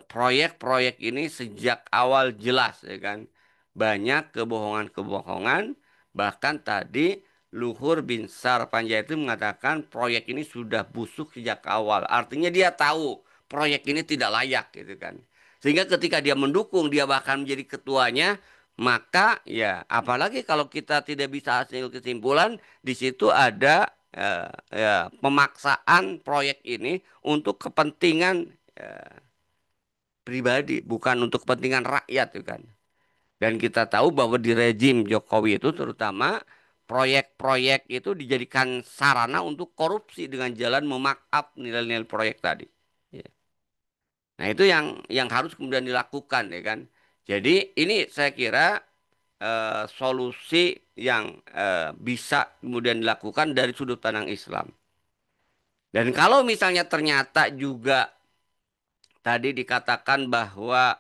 [SPEAKER 2] proyek-proyek ini sejak awal jelas ya kan banyak kebohongan-kebohongan, bahkan tadi Luhur Binsar Panjaitan mengatakan proyek ini sudah busuk sejak awal. Artinya dia tahu proyek ini tidak layak gitu kan. Sehingga ketika dia mendukung dia bahkan menjadi ketuanya, maka ya apalagi kalau kita tidak bisa hasil kesimpulan di situ ada pemaksaan proyek ini untuk kepentingan pribadi, bukan untuk kepentingan rakyat, itu kan. Dan kita tahu bahwa di rezim Jokowi itu terutama proyek-proyek itu dijadikan sarana untuk korupsi dengan jalan memarkup nilai-nilai proyek tadi. Ya. Nah, itu yang harus kemudian dilakukan ya kan. Jadi ini saya kira solusi yang bisa kemudian dilakukan dari sudut pandang Islam. Dan kalau misalnya ternyata juga tadi dikatakan bahwa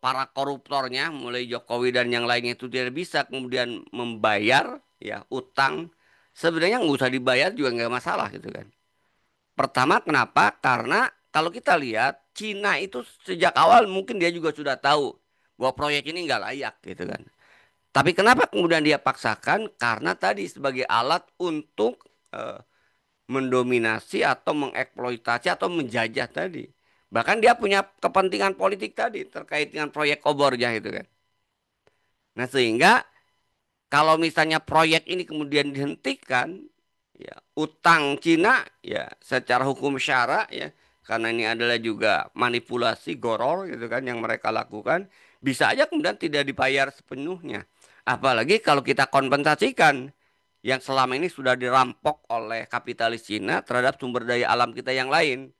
[SPEAKER 2] para koruptornya mulai Jokowi dan yang lainnya itu tidak bisa kemudian membayar ya utang, sebenarnya nggak usah dibayar juga nggak masalah gitu kan. Pertama kenapa? Karena kalau kita lihat Cina itu sejak awal mungkin dia juga sudah tahu bahwa proyek ini nggak layak gitu kan. Tapi kenapa kemudian dia paksakan? Karena tadi sebagai alat untuk eh, mendominasi atau mengeksploitasi atau menjajah tadi. Bahkan dia punya kepentingan politik tadi terkait dengan proyek obornya itu kan. Nah, sehingga kalau misalnya proyek ini kemudian dihentikan, ya utang Cina ya secara hukum syara ya karena ini adalah juga manipulasi goror gitu kan yang mereka lakukan, bisa aja kemudian tidak dibayar sepenuhnya. Apalagi kalau kita kompensasikan yang selama ini sudah dirampok oleh kapitalis Cina terhadap sumber daya alam kita yang lain.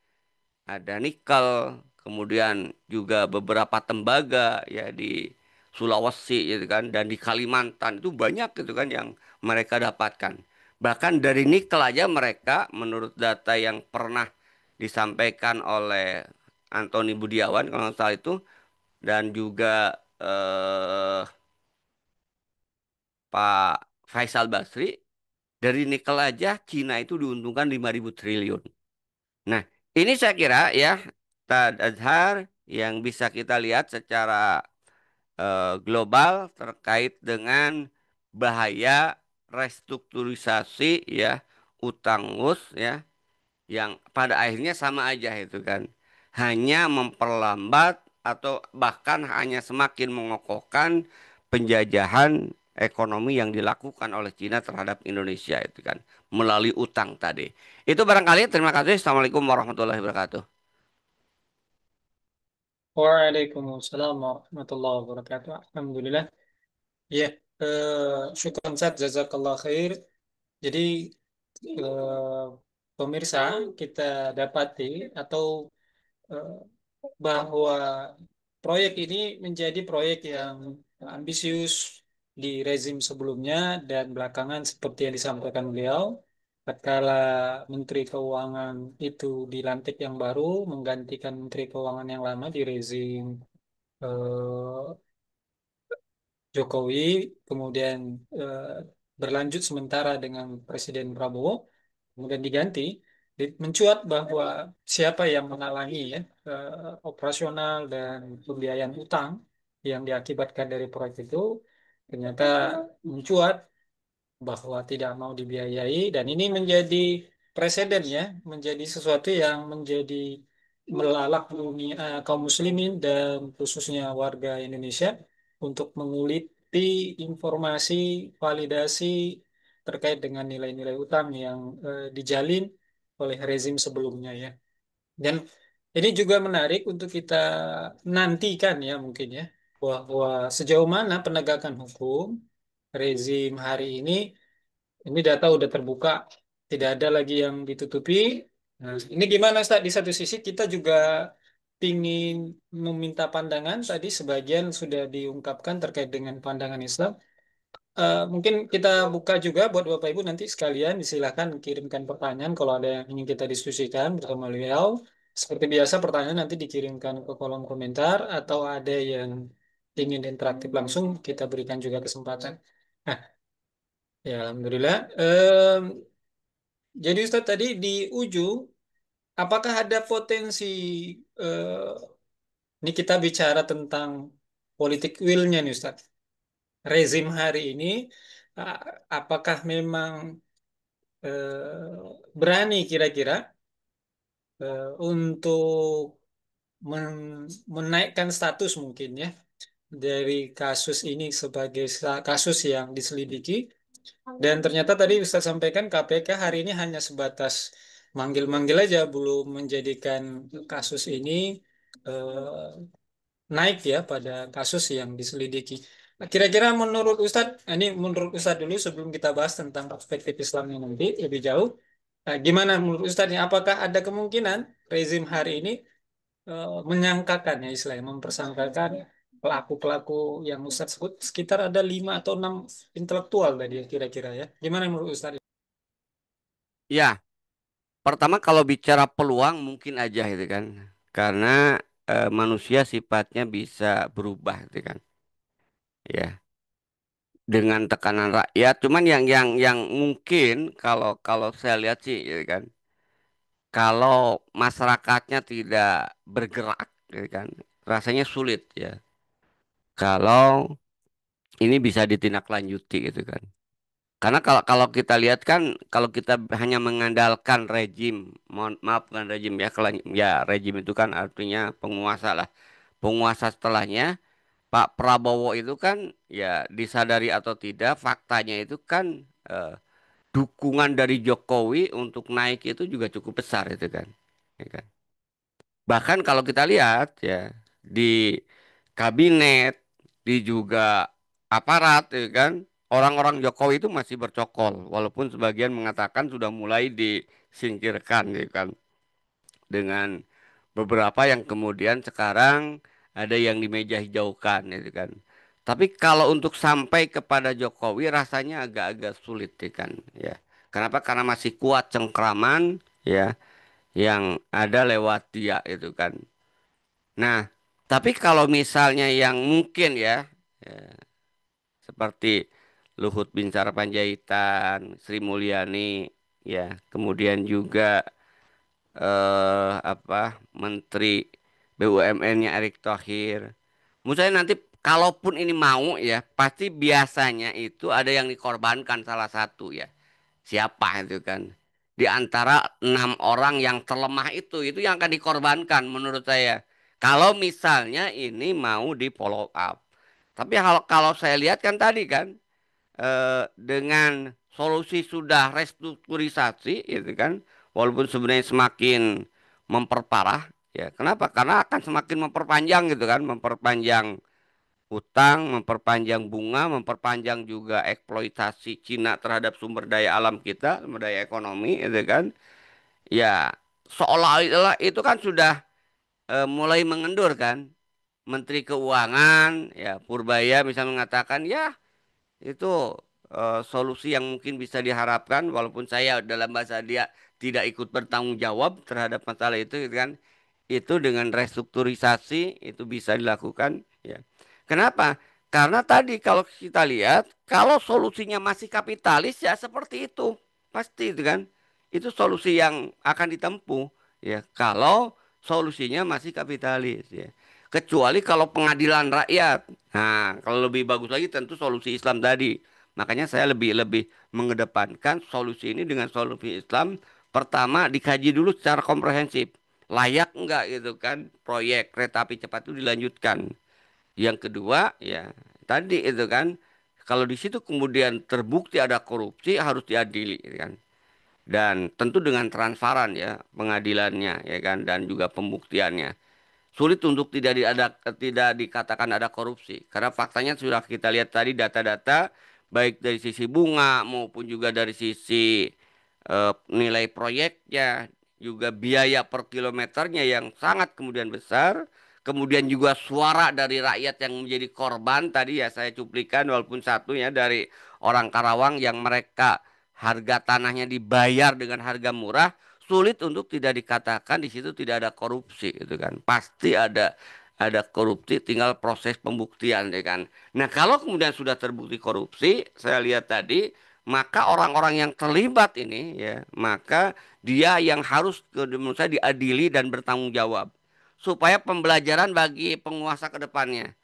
[SPEAKER 2] Ada nikel, kemudian juga beberapa tembaga ya di Sulawesi gitu kan dan di Kalimantan itu banyak gitu kan yang mereka dapatkan. Bahkan dari nikel aja mereka menurut data yang pernah disampaikan oleh Antoni Budiawan kalau nggak salah itu dan juga Pak Faisal Basri dari nikel aja Cina itu diuntungkan 5.000 triliun. Nah, ini saya kira ya Tad Azhar yang bisa kita lihat secara global terkait dengan bahaya restrukturisasi ya utang us ya yang pada akhirnya sama aja itu kan. Hanya memperlambat atau bahkan hanya semakin mengokohkan penjajahan ekonomi yang dilakukan oleh Cina terhadap Indonesia itu kan melalui utang tadi. Itu barangkali terima kasih. Assalamualaikum warahmatullahi wabarakatuh.
[SPEAKER 1] Waalaikumsalam warahmatullahi wabarakatuh. Alhamdulillah. Ya, syukran Ustaz, jazakallah khair. Jadi, eh, pemirsa, kita dapati atau eh, bahwa proyek ini menjadi proyek yang ambisius di rezim sebelumnya dan belakangan seperti yang disampaikan beliau, tatkala Menteri Keuangan itu dilantik yang baru menggantikan Menteri Keuangan yang lama di rezim Jokowi, kemudian eh, berlanjut sementara dengan Presiden Prabowo, kemudian diganti, mencuat bahwa siapa yang menghalangi ya operasional dan pembiayaan utang yang diakibatkan dari proyek itu, ternyata mencuat bahwa tidak mau dibiayai dan ini menjadi presiden ya, menjadi sesuatu yang menjadi melalak dunia kaum muslimin dan khususnya warga Indonesia untuk menguliti informasi validasi terkait dengan nilai-nilai utang yang dijalin oleh rezim sebelumnya ya. Dan ini juga menarik untuk kita nantikan ya mungkin ya bahwa sejauh mana penegakan hukum rezim hari ini data udah terbuka, tidak ada lagi yang ditutupi. Nah, ini gimana, Ustaz? Di satu sisi kita juga ingin meminta pandangan, tadi sebagian sudah diungkapkan terkait dengan pandangan Islam. Mungkin kita buka juga buat Bapak Ibu nanti sekalian, silakan kirimkan pertanyaan kalau ada yang ingin kita diskusikan bersama beliau. Seperti biasa, pertanyaan nanti dikirimkan ke kolom komentar atau ada yang ingin interaktif langsung, kita berikan juga kesempatan. Nah, ya, Alhamdulillah. Jadi Ustaz tadi di ujung, apakah ada potensi, eh, ini kita bicara tentang politik will-nya nih Ustaz. Rezim hari ini, a- apakah memang berani kira-kira untuk menaikkan status mungkin ya dari kasus ini sebagai kasus yang diselidiki Dan ternyata tadi Ustaz sampaikan KPK hari ini hanya sebatas manggil-manggil aja, belum menjadikan kasus ini eh, naik ya pada kasus yang diselidiki. Nah, kira-kira menurut Ustadz, ini menurut Ustadz dulu sebelum kita bahas tentang perspektif Islamnya nanti lebih jauh. Nah, gimana menurut Ustadz nih, apakah ada kemungkinan rezim hari ini menyangkakan ya istilahnya, mempersangkakan pelaku-pelaku yang Ustadz sebut sekitar ada 5 atau 6 intelektual tadi ya kira-kira ya. Gimana menurut Ustadz?
[SPEAKER 2] Ya, pertama kalau bicara peluang mungkin aja itu kan. Karena manusia sifatnya bisa berubah gitu kan. Ya, dengan tekanan rakyat. Cuman yang mungkin kalau kalau saya lihat sih gitu kan. Kalau masyarakatnya tidak bergerak gitu kan. Rasanya sulit ya. Kalau ini bisa ditindaklanjuti gitu kan. Karena kalau kalau kita lihat kan, kalau kita hanya mengandalkan rejim, mohon maaf bukan rejim ya, ya rejim itu kan artinya penguasa lah. Penguasa setelahnya, Pak Prabowo itu kan ya disadari atau tidak, faktanya itu kan dukungan dari Jokowi untuk naik itu juga cukup besar itu kan. Ya kan? Bahkan kalau kita lihat ya di kabinet, di juga aparat, ya kan, orang-orang Jokowi itu masih bercokol, walaupun sebagian mengatakan sudah mulai disingkirkan, ya kan, dengan beberapa yang kemudian sekarang ada yang di meja hijaukan, ya kan. Tapi kalau untuk sampai kepada Jokowi rasanya agak-agak sulit, ya kan, ya. Kenapa? Karena masih kuat cengkraman, ya, yang ada lewat dia itu kan. Nah, tapi kalau misalnya yang mungkin ya, ya, seperti Luhut Binsar Panjaitan, Sri Mulyani, ya, kemudian juga Menteri BUMN-nya Erick Thohir. Menurut saya nanti kalaupun ini mau ya, pasti biasanya itu ada yang dikorbankan salah satu ya. Siapa itu kan? Di antara 6 orang yang terlemah itu yang akan dikorbankan menurut saya. Kalau misalnya ini mau di follow up. Tapi kalau kalau saya lihat kan tadi kan dengan solusi sudah restrukturisasi itu kan, walaupun sebenarnya semakin memperparah ya. Kenapa? Karena akan semakin memperpanjang gitu kan, memperpanjang utang, memperpanjang bunga, memperpanjang juga eksploitasi Cina terhadap sumber daya alam kita, sumber daya ekonomi, itu kan. Ya, seolah-olah itu kan sudah mulai mengendur kan. Menteri Keuangan, ya Purbaya bisa mengatakan, ya itu solusi yang mungkin bisa diharapkan, walaupun saya dalam bahasa dia tidak ikut bertanggung jawab terhadap masalah itu, gitu kan. Itu dengan restrukturisasi itu bisa dilakukan ya. Kenapa? Karena tadi kalau kita lihat kalau solusinya masih kapitalis ya seperti itu. Pasti itu kan. Itu solusi yang akan ditempuh ya kalau solusinya masih kapitalis ya. Kecuali kalau pengadilan rakyat. Nah, kalau lebih bagus lagi tentu solusi Islam tadi. Makanya saya lebih lebih mengedepankan solusi ini dengan solusi Islam. Pertama dikaji dulu secara komprehensif, layak enggak gitu kan proyek kereta api cepat itu dilanjutkan. Yang kedua ya tadi itu kan, kalau di situ kemudian terbukti ada korupsi harus diadili gitu kan. Dan tentu dengan transparan ya pengadilannya ya kan, dan juga pembuktiannya. Sulit untuk tidak dikatakan ada korupsi karena faktanya sudah kita lihat tadi data-data, baik dari sisi bunga maupun juga dari sisi nilai proyeknya, juga biaya per kilometernya yang sangat kemudian besar, kemudian juga suara dari rakyat yang menjadi korban tadi ya saya cuplikan, walaupun satunya dari orang Karawang yang mereka harga tanahnya dibayar dengan harga murah. Sulit untuk tidak dikatakan di situ tidak ada korupsi itu kan. Pasti ada korupsi, tinggal proses pembuktian ya kan. Nah, kalau kemudian sudah terbukti korupsi, saya lihat tadi, maka orang-orang yang terlibat ini ya, maka dia yang harus menurut saya diadili dan bertanggung jawab. Supaya pembelajaran bagi penguasa ke depannya.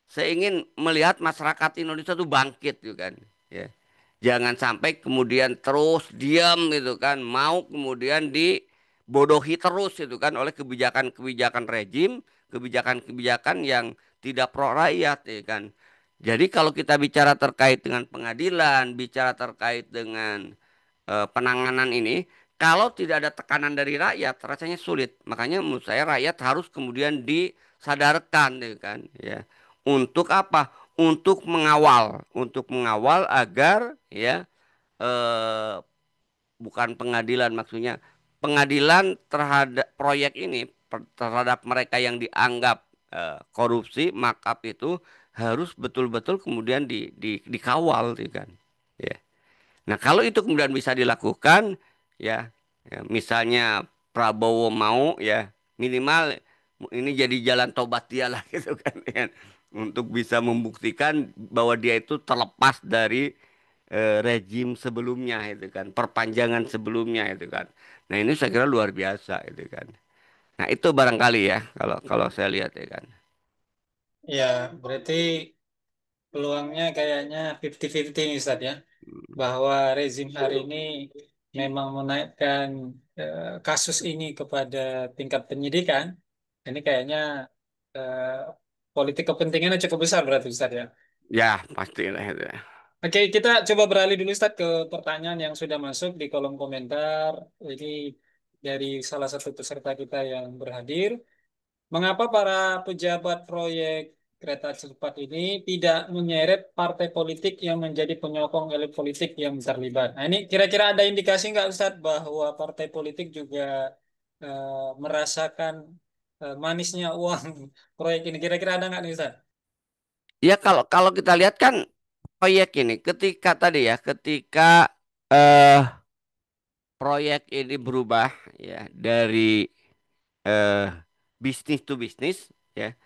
[SPEAKER 2] Saya ingin melihat masyarakat Indonesia tuh bangkit gitu kan. Ya. Jangan sampai kemudian terus diam gitu kan, mau kemudian dibodohi terus gitu kan oleh kebijakan-kebijakan rejim, kebijakan-kebijakan yang tidak pro rakyat ya kan. Jadi kalau kita bicara terkait dengan pengadilan, bicara terkait dengan penanganan ini, kalau tidak ada tekanan dari rakyat, rasanya sulit. Makanya menurut saya rakyat harus kemudian disadarkan, ya kan, ya. Untuk apa? Untuk mengawal agar ya eh, bukan pengadilan maksudnya, pengadilan terhadap proyek ini terhadap mereka yang dianggap korupsi, markup itu harus betul-betul kemudian dikawal, ya kan. Ya. Nah, kalau itu kemudian bisa dilakukan, ya, ya, misalnya Prabowo mau, ya, minimal ini jadi jalan tobat dia lah gitu kan, ya, untuk bisa membuktikan bahwa dia itu terlepas dari rejim sebelumnya itu kan, perpanjangan sebelumnya itu kan. Nah, ini saya kira luar biasa itu kan. Nah, itu barangkali ya kalau kalau saya lihat ya kan.
[SPEAKER 1] Ya, berarti peluangnya kayaknya 50-50 nih Ustaz ya. Bahwa rezim hari ini memang menaikkan kasus ini kepada tingkat penyidikan. Ini kayaknya eh, politik kepentingannya cukup besar berarti Ustaz ya.
[SPEAKER 2] Ya, pastilah itu.
[SPEAKER 1] Oke, kita coba beralih dulu Ustaz ke pertanyaan yang sudah masuk di kolom komentar. Ini dari salah satu peserta kita yang berhadir. Mengapa para pejabat proyek kereta cepat ini tidak menyeret partai politik yang menjadi penyokong elit politik yang terlibat? Nah, ini kira-kira ada indikasi nggak Ustadz bahwa partai politik juga merasakan manisnya uang proyek ini? Kira-kira ada nggak nih Ustadz?
[SPEAKER 2] Ya kalau kalau kita lihat kan proyek ini ketika tadi ya, ketika eh proyek ini berubah ya dari eh bisnis to bisnis, ya,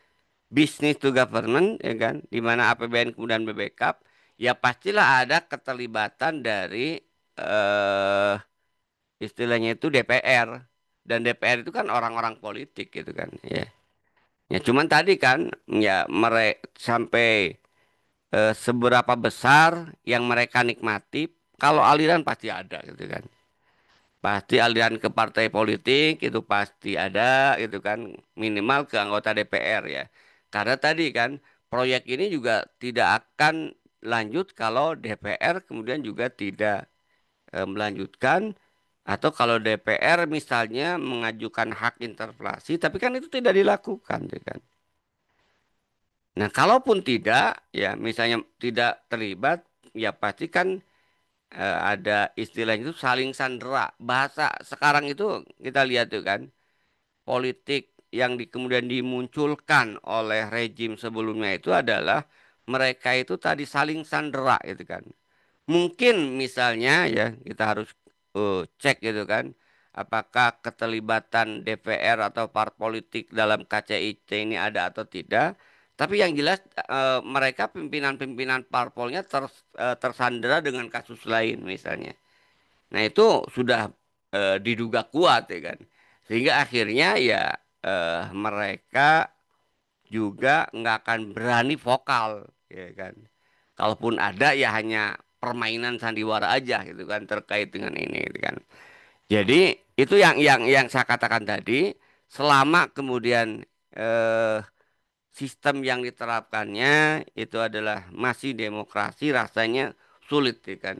[SPEAKER 2] bisnis to government, ya kan, di mana APBN kemudian backup, ya pastilah ada keterlibatan dari eh istilahnya itu DPR, dan DPR itu kan orang-orang politik gitu kan, ya. Ya cuman tadi kan ya mereka sampai seberapa besar yang mereka nikmati, kalau aliran pasti ada gitu kan. Pasti aliran ke partai politik itu pasti ada gitu kan, minimal ke anggota DPR ya. Karena tadi kan proyek ini juga tidak akan lanjut kalau DPR kemudian juga tidak melanjutkan, atau kalau DPR misalnya mengajukan hak interpelasi tapi kan itu tidak dilakukan, ya kan. Nah, kalaupun tidak, ya misalnya tidak terlibat, ya pasti kan ada istilahnya itu saling sandera. Bahasa sekarang itu kita lihat tuh kan, politik yang kemudian dimunculkan oleh rejim sebelumnya itu adalah mereka itu tadi saling sandera itu kan. Mungkin misalnya ya kita harus cek gitu kan, apakah keterlibatan DPR atau partai politik dalam KCIT ini ada atau tidak. Tapi yang jelas mereka pimpinan-pimpinan parpolnya tersandera dengan kasus lain misalnya. Nah itu sudah diduga kuat ya kan. Sehingga akhirnya ya mereka juga nggak akan berani vokal, ya kan. Kalaupun ada ya hanya permainan sandiwara aja gitu kan terkait dengan ini gitu kan. Jadi itu yang saya katakan tadi, selama kemudian eh, sistem yang diterapkannya itu adalah masih demokrasi, rasanya sulit ya kan,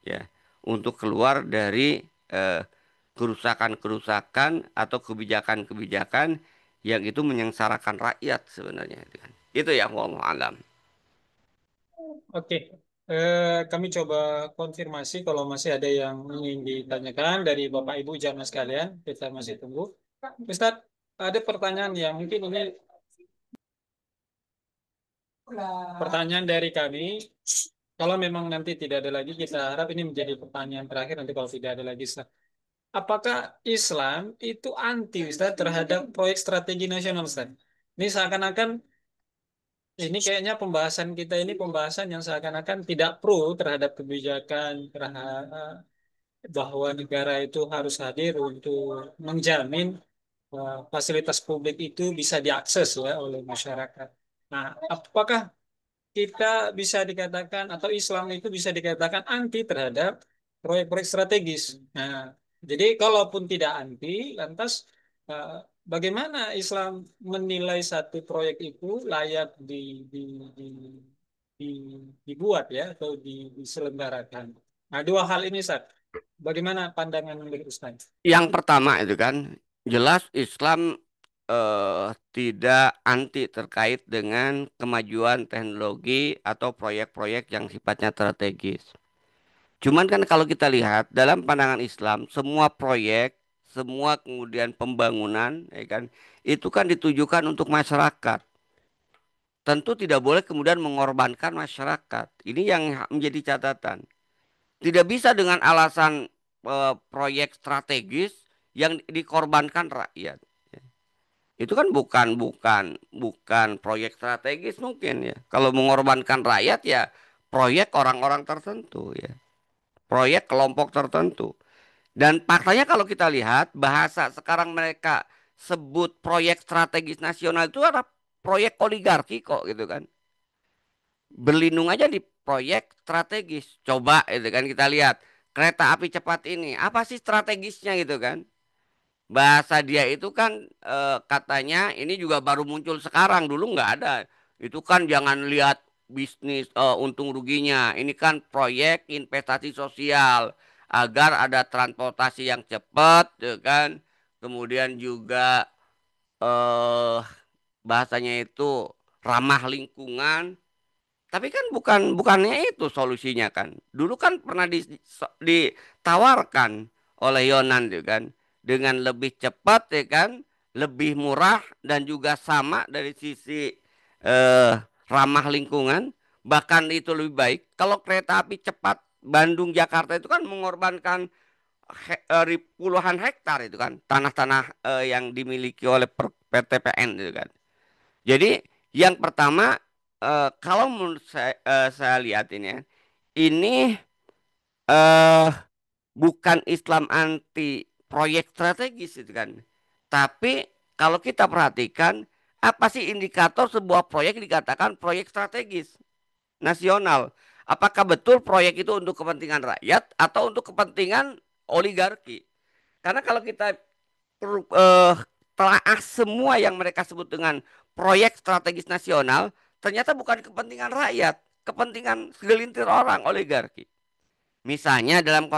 [SPEAKER 2] ya, untuk keluar dari eh, kerusakan-kerusakan atau kebijakan-kebijakan yang itu menyengsarakan rakyat sebenarnya itu kan. Itu ya, wallahu alam.
[SPEAKER 1] Oke, kami coba konfirmasi kalau masih ada yang ingin ditanyakan dari Bapak Ibu jamaah sekalian. Kita masih tunggu. Ustadz, ada pertanyaan yang mungkin ini pertanyaan dari kami. Kalau memang nanti tidak ada lagi, kita harap ini menjadi pertanyaan terakhir. Nanti kalau tidak ada lagi, Ustaz. Apakah Islam itu anti, Ustaz, terhadap proyek strategi nasional, Ustaz? Ini seakan-akan, ini kayaknya pembahasan kita ini pembahasan yang seakan-akan tidak pro terhadap kebijakan, bahwa negara itu harus hadir untuk menjamin fasilitas publik itu bisa diakses ya oleh masyarakat. Nah, apakah kita bisa dikatakan atau Islam itu bisa dikatakan anti terhadap proyek-proyek strategis. Nah, jadi kalaupun tidak anti, lantas eh, bagaimana Islam menilai satu proyek itu layak dibuat ya atau diselenggarakan. Nah, dua hal ini, Ustaz. Bagaimana pandangan dari Ustaz?
[SPEAKER 2] Yang pertama itu kan jelas Islam tidak anti terkait dengan kemajuan teknologi atau proyek-proyek yang sifatnya strategis. Cuman kan kalau kita lihat dalam pandangan Islam, semua proyek, semua kemudian pembangunan, ya kan, itu kan ditujukan untuk masyarakat. Tentu tidak boleh kemudian mengorbankan masyarakat. Ini yang menjadi catatan. Tidak bisa dengan alasan proyek strategis yang dikorbankan rakyat. Itu kan bukan proyek strategis mungkin ya. Kalau mengorbankan rakyat ya proyek orang-orang tertentu ya. Proyek kelompok tertentu. Dan faktanya kalau kita lihat bahasa sekarang mereka sebut proyek strategis nasional itu adalah proyek oligarki kok gitu kan. Berlindung aja di proyek strategis. Coba itu kan kita lihat kereta api cepat ini apa sih strategisnya gitu kan. Bahasa dia itu kan katanya ini juga baru muncul sekarang dulu nggak ada. Itu kan jangan lihat bisnis untung ruginya. Ini kan proyek investasi sosial agar ada transportasi yang cepat, ya kan. Kemudian juga eh bahasanya itu ramah lingkungan. Tapi kan bukannya itu solusinya kan. Dulu kan pernah ditawarkan oleh Yonan tuh kan dengan lebih cepat ya kan, lebih murah dan juga sama dari sisi eh, ramah lingkungan, bahkan itu lebih baik. Kalau kereta api cepat Bandung Jakarta itu kan mengorbankan puluhan hektar itu kan tanah-tanah yang dimiliki oleh PT PN itu kan. Jadi yang pertama kalau menurut saya lihat ini ya, ini eh bukan Islam anti proyek strategis itu kan. Tapi kalau kita perhatikan apa sih indikator sebuah proyek dikatakan proyek strategis nasional? Apakah betul proyek itu untuk kepentingan rakyat atau untuk kepentingan oligarki? Karena kalau kita eh, telaah semua yang mereka sebut dengan proyek strategis nasional, ternyata bukan kepentingan rakyat, kepentingan segelintir orang oligarki. Misalnya dalam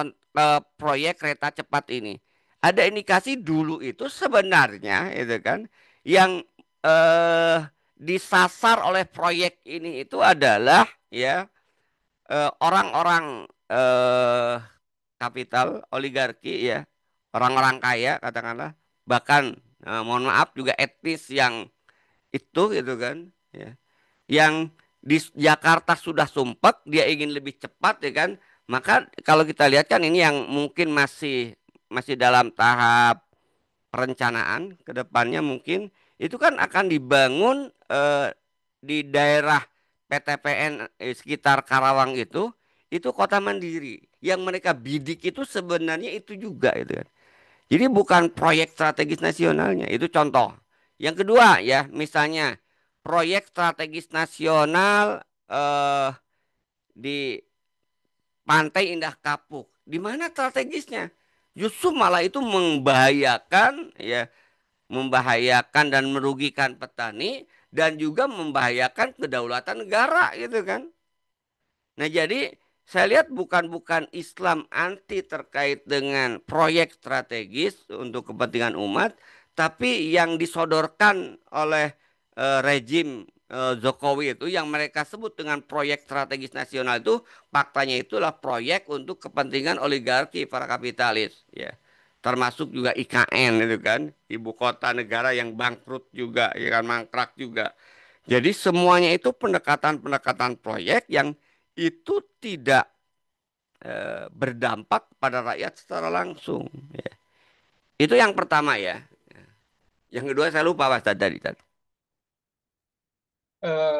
[SPEAKER 2] proyek kereta cepat ini, ada indikasi dulu itu sebenarnya itu kan yang eh, disasar oleh proyek ini itu adalah ya orang-orang kapital oligarki ya, orang-orang kaya katakanlah, bahkan mohon maaf juga etnis yang itu gitu kan ya, yang di Jakarta sudah sumpek dia ingin lebih cepat ya kan, maka kalau kita lihat kan ini yang mungkin masih masih dalam tahap perencanaan ke depannya mungkin itu kan akan dibangun di daerah PTPN sekitar Karawang itu kota mandiri yang mereka bidik itu sebenarnya itu juga itu kan. Jadi bukan proyek strategis nasionalnya, itu contoh. Yang kedua ya, misalnya proyek strategis nasional di Pantai Indah Kapuk. Di mana strategisnya? Justru malah itu membahayakan ya, membahayakan dan merugikan petani dan juga membahayakan kedaulatan negara gitu kan. Nah, jadi saya lihat bukan Islam anti terkait dengan proyek strategis untuk kepentingan umat, tapi yang disodorkan oleh rejim Jokowi itu yang mereka sebut dengan proyek strategis nasional itu faktanya itulah proyek untuk kepentingan oligarki para kapitalis ya. Termasuk juga IKN itu kan, ibu kota negara yang bangkrut juga, ya kan mangkrak juga. Jadi semuanya itu pendekatan-pendekatan proyek yang itu tidak berdampak pada rakyat secara langsung. Ya. Itu yang pertama ya. Yang kedua saya lupa Mas tadi.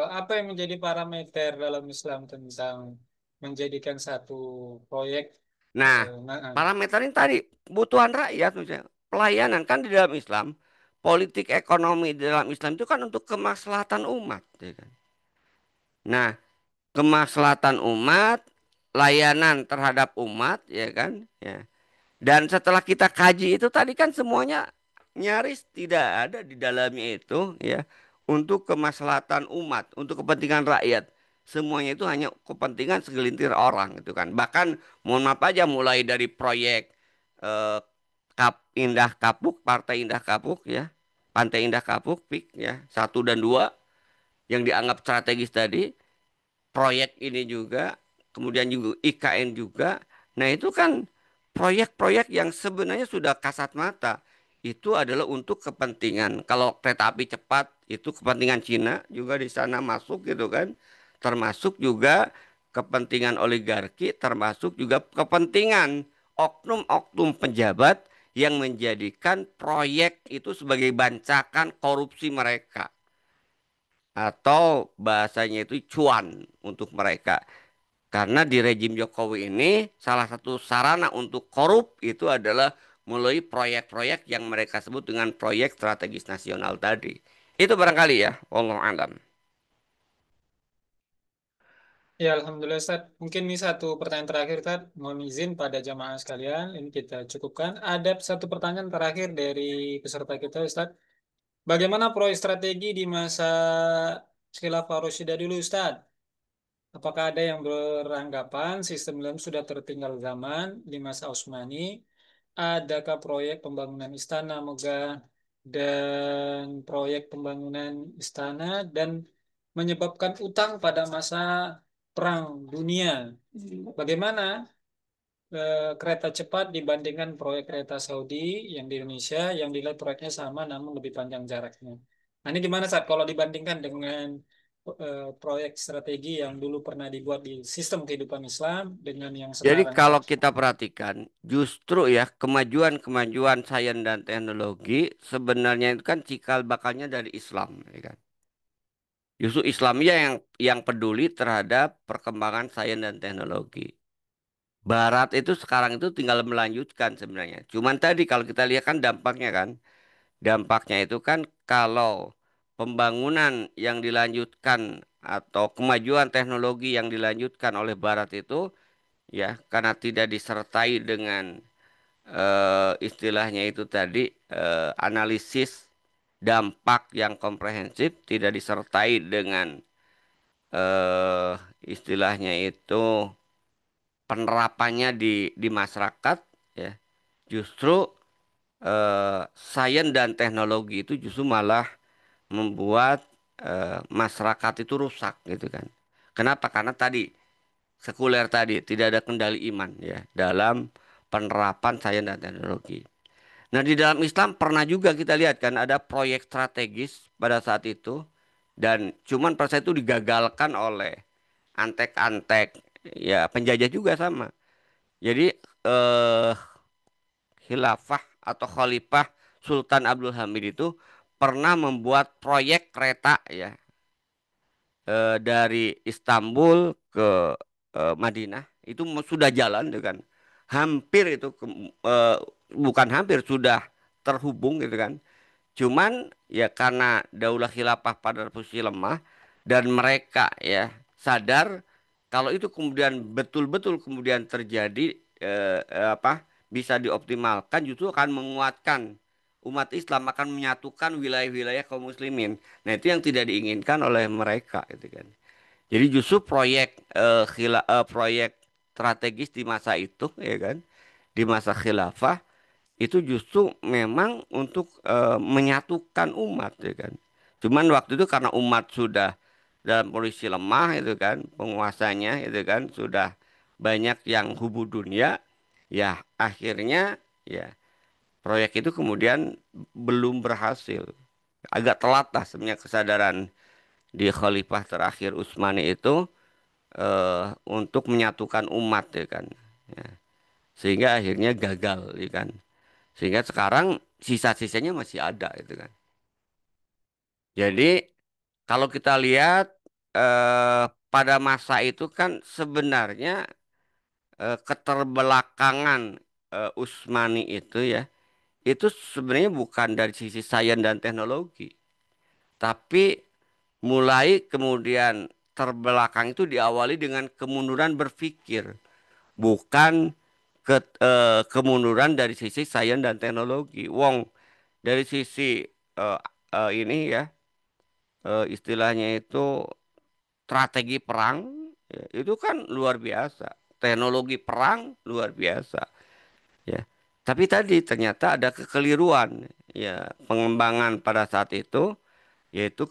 [SPEAKER 1] Apa yang menjadi parameter dalam Islam tentang menjadikan satu proyek
[SPEAKER 2] Nah,
[SPEAKER 1] nah,
[SPEAKER 2] parameter ini tadi kebutuhan rakyat misalnya. Pelayanan kan di dalam Islam, politik ekonomi di dalam Islam itu kan untuk kemaslahatan umat. Ya kan? Nah, kemaslahatan umat, layanan terhadap umat, ya kan? Ya. Dan setelah kita kaji itu tadi kan semuanya nyaris tidak ada di dalamnya itu ya untuk kemaslahatan umat, untuk kepentingan rakyat. Semuanya itu hanya kepentingan segelintir orang gitu kan. Bahkan mohon maaf aja mulai dari proyek eh, Indah Kapuk, Partai Indah Kapuk ya, Pantai Indah Kapuk, PIK ya, satu dan dua yang dianggap strategis tadi, proyek ini juga, kemudian juga IKN juga. Nah, itu kan proyek-proyek yang sebenarnya sudah kasat mata. Itu adalah untuk kepentingan. Kalau kereta api cepat itu kepentingan Cina juga di sana masuk gitu kan. Termasuk juga kepentingan oligarki, termasuk juga kepentingan oknum-oknum pejabat yang menjadikan proyek itu sebagai bancakan korupsi mereka atau bahasanya itu cuan untuk mereka. Karena di rejim Jokowi ini salah satu sarana untuk korup itu adalah melalui proyek-proyek yang mereka sebut dengan proyek strategis nasional tadi. Itu barangkali ya, wallahu alam.
[SPEAKER 1] Ya, Alhamdulillah, Ustaz. Mungkin ini satu pertanyaan terakhir, Ustaz. Mohon izin pada jamaah sekalian, ini kita cukupkan. Ada satu pertanyaan terakhir dari peserta kita, Ustaz. Bagaimana proyek strategi di masa Khilafah Rasyidiyah dulu, Ustaz? Apakah ada yang beranggapan sistem Islam sudah tertinggal zaman di masa Utsmani? Adakah proyek pembangunan istana megah dan proyek pembangunan istana dan menyebabkan utang pada masa Perang Dunia? Bagaimana kereta cepat dibandingkan proyek kereta Saudi yang di Indonesia yang dilihat proyeknya sama namun lebih panjang jaraknya? Nah, ini gimana saat kalau dibandingkan dengan proyek strategi yang dulu pernah dibuat di sistem kehidupan Islam dengan yang
[SPEAKER 2] Jadi
[SPEAKER 1] sekarang,
[SPEAKER 2] kalau
[SPEAKER 1] Ustaz?
[SPEAKER 2] kita perhatikan, justru ya kemajuan-kemajuan sains dan teknologi sebenarnya itu kan cikal bakalnya dari Islam, ya kan? Justru Islamnya yang peduli terhadap perkembangan sains dan teknologi. Barat itu sekarang itu tinggal melanjutkan sebenarnya. Cuman tadi kalau kita lihat kan dampaknya kan. Dampaknya itu kan kalau pembangunan yang dilanjutkan atau kemajuan teknologi yang dilanjutkan oleh Barat itu ya karena tidak disertai dengan istilahnya itu tadi analisis dampak yang komprehensif, tidak disertai dengan eh, istilahnya itu penerapannya di masyarakat ya. Justru sains dan teknologi itu justru malah membuat masyarakat itu rusak gitu kan. Kenapa? Karena tadi sekuler tadi tidak ada kendali iman ya dalam penerapan sains dan teknologi. Nah, di dalam Islam pernah juga kita lihat kan ada proyek strategis pada saat itu dan cuman pada saat itu digagalkan oleh antek-antek ya penjajah juga sama. Jadi eh khilafah atau khalifah Sultan Abdul Hamid itu pernah membuat proyek kereta ya dari Istanbul ke Madinah itu sudah jalan dengan hampir itu bukan hampir sudah terhubung gitu kan. Cuman ya karena daulah khilafah pada posisi lemah dan mereka ya sadar kalau itu kemudian betul-betul kemudian terjadi apa bisa dioptimalkan justru akan menguatkan umat Islam akan menyatukan wilayah-wilayah kaum muslimin. Nah, itu yang tidak diinginkan oleh mereka gitu kan. Jadi justru proyek strategis di masa itu ya kan di masa khilafah itu justru memang untuk menyatukan umat ya kan. Cuman waktu itu karena umat sudah dalam kondisi lemah itu kan, penguasanya itu kan sudah banyak yang hubu dunia, ya akhirnya ya proyek itu kemudian belum berhasil. Agak telat lah sebenarnya kesadaran di khalifah terakhir Utsmani itu untuk menyatukan umat ya kan. Ya. Sehingga akhirnya gagal ya kan. Sehingga sekarang sisa-sisanya masih ada itu kan. Jadi kalau kita lihat pada masa itu kan sebenarnya keterbelakangan Utsmani itu ya, itu sebenarnya bukan dari sisi sains dan teknologi, tapi mulai kemudian terbelakang itu diawali dengan kemunduran berpikir, bukan kemunduran dari sisi sains dan teknologi. Wong dari sisi ini ya istilahnya itu strategi perang, ya, itu kan luar biasa. Teknologi perang luar biasa, ya. Tapi tadi ternyata ada kekeliruan, ya, pengembangan pada saat itu, yaitu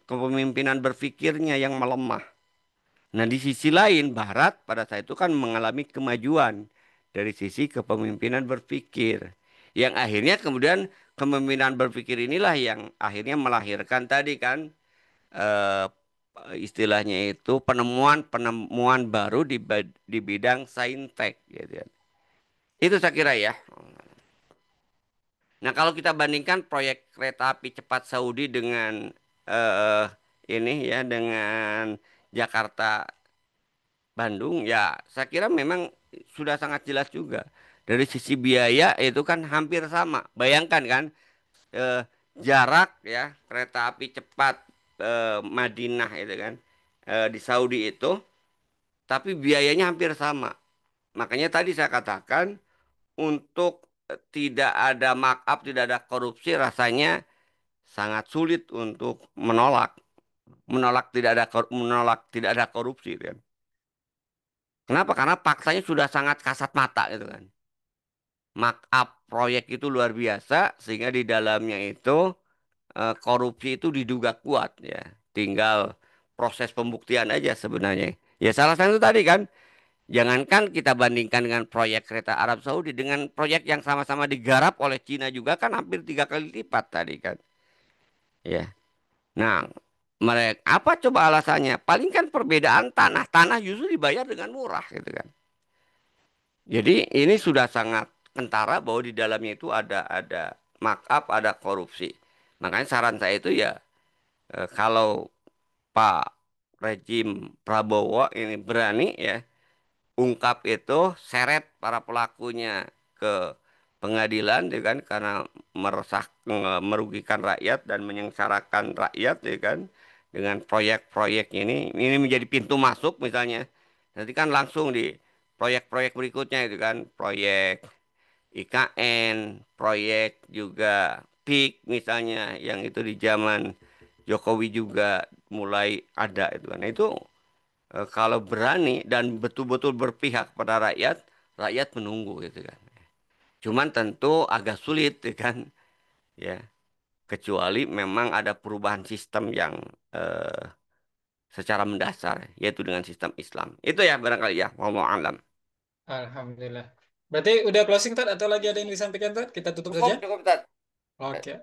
[SPEAKER 2] kepemimpinan berpikirnya yang melemah. Nah, di sisi lain, Barat pada saat itu kan mengalami kemajuan dari sisi kepemimpinan berpikir. Yang akhirnya kemudian kepemimpinan berpikir inilah yang akhirnya melahirkan tadi kan, eh, istilahnya itu penemuan-penemuan baru di bidang saintek gitu ya. Itu saya kira ya. Nah, kalau kita bandingkan proyek kereta api cepat Saudi dengan eh, ini ya dengan Jakarta Bandung, ya saya kira memang sudah sangat jelas juga. Dari sisi biaya itu kan hampir sama. Bayangkan kan, eh, jarak ya kereta api cepat Madinah itu kan, di Saudi itu, tapi biayanya hampir sama. Makanya tadi saya katakan untuk tidak ada markup, tidak ada korupsi, rasanya sangat sulit untuk menolak tidak ada korupsi kan. Kenapa? Karena faktanya sudah sangat kasat mata gitu kan. Markup proyek itu luar biasa sehingga di dalamnya itu korupsi itu diduga kuat ya. Tinggal proses pembuktian aja sebenarnya. Ya salah satu tadi kan, jangankan kita bandingkan dengan proyek kereta Arab Saudi dengan proyek yang sama-sama digarap oleh Cina juga kan hampir 3 kali lipat tadi kan. Ya. Nah, mereka apa coba alasannya? Paling kan perbedaan tanah. Tanah justru dibayar dengan murah gitu kan. Jadi ini sudah sangat kentara bahwa di dalamnya itu ada markup, ada korupsi. Makanya saran saya itu ya, kalau Pak rejim Prabowo ini berani ya ungkap itu, seret para pelakunya ke pengadilan, ya kan, karena merugikan rakyat dan menyengsarakan rakyat, ya kan, dengan proyek-proyek ini menjadi pintu masuk misalnya. Nanti kan langsung di proyek-proyek berikutnya itu kan, proyek IKN, proyek juga PIK misalnya, yang itu di zaman Jokowi juga mulai ada itu kan. Nah, itu kalau berani dan betul-betul berpihak pada rakyat, rakyat menunggu gitu kan. Cuman tentu agak sulit ya kan, ya. Kecuali memang ada perubahan sistem yang eh, secara mendasar, yaitu dengan sistem Islam. Itu ya barangkali ya, wallahu alam.
[SPEAKER 1] Alhamdulillah. Berarti udah closing Tat atau lagi ada yang disampaikan Tat? Kita tutup
[SPEAKER 2] Cukup,
[SPEAKER 1] saja.
[SPEAKER 2] cukup, Tat.
[SPEAKER 1] Oke.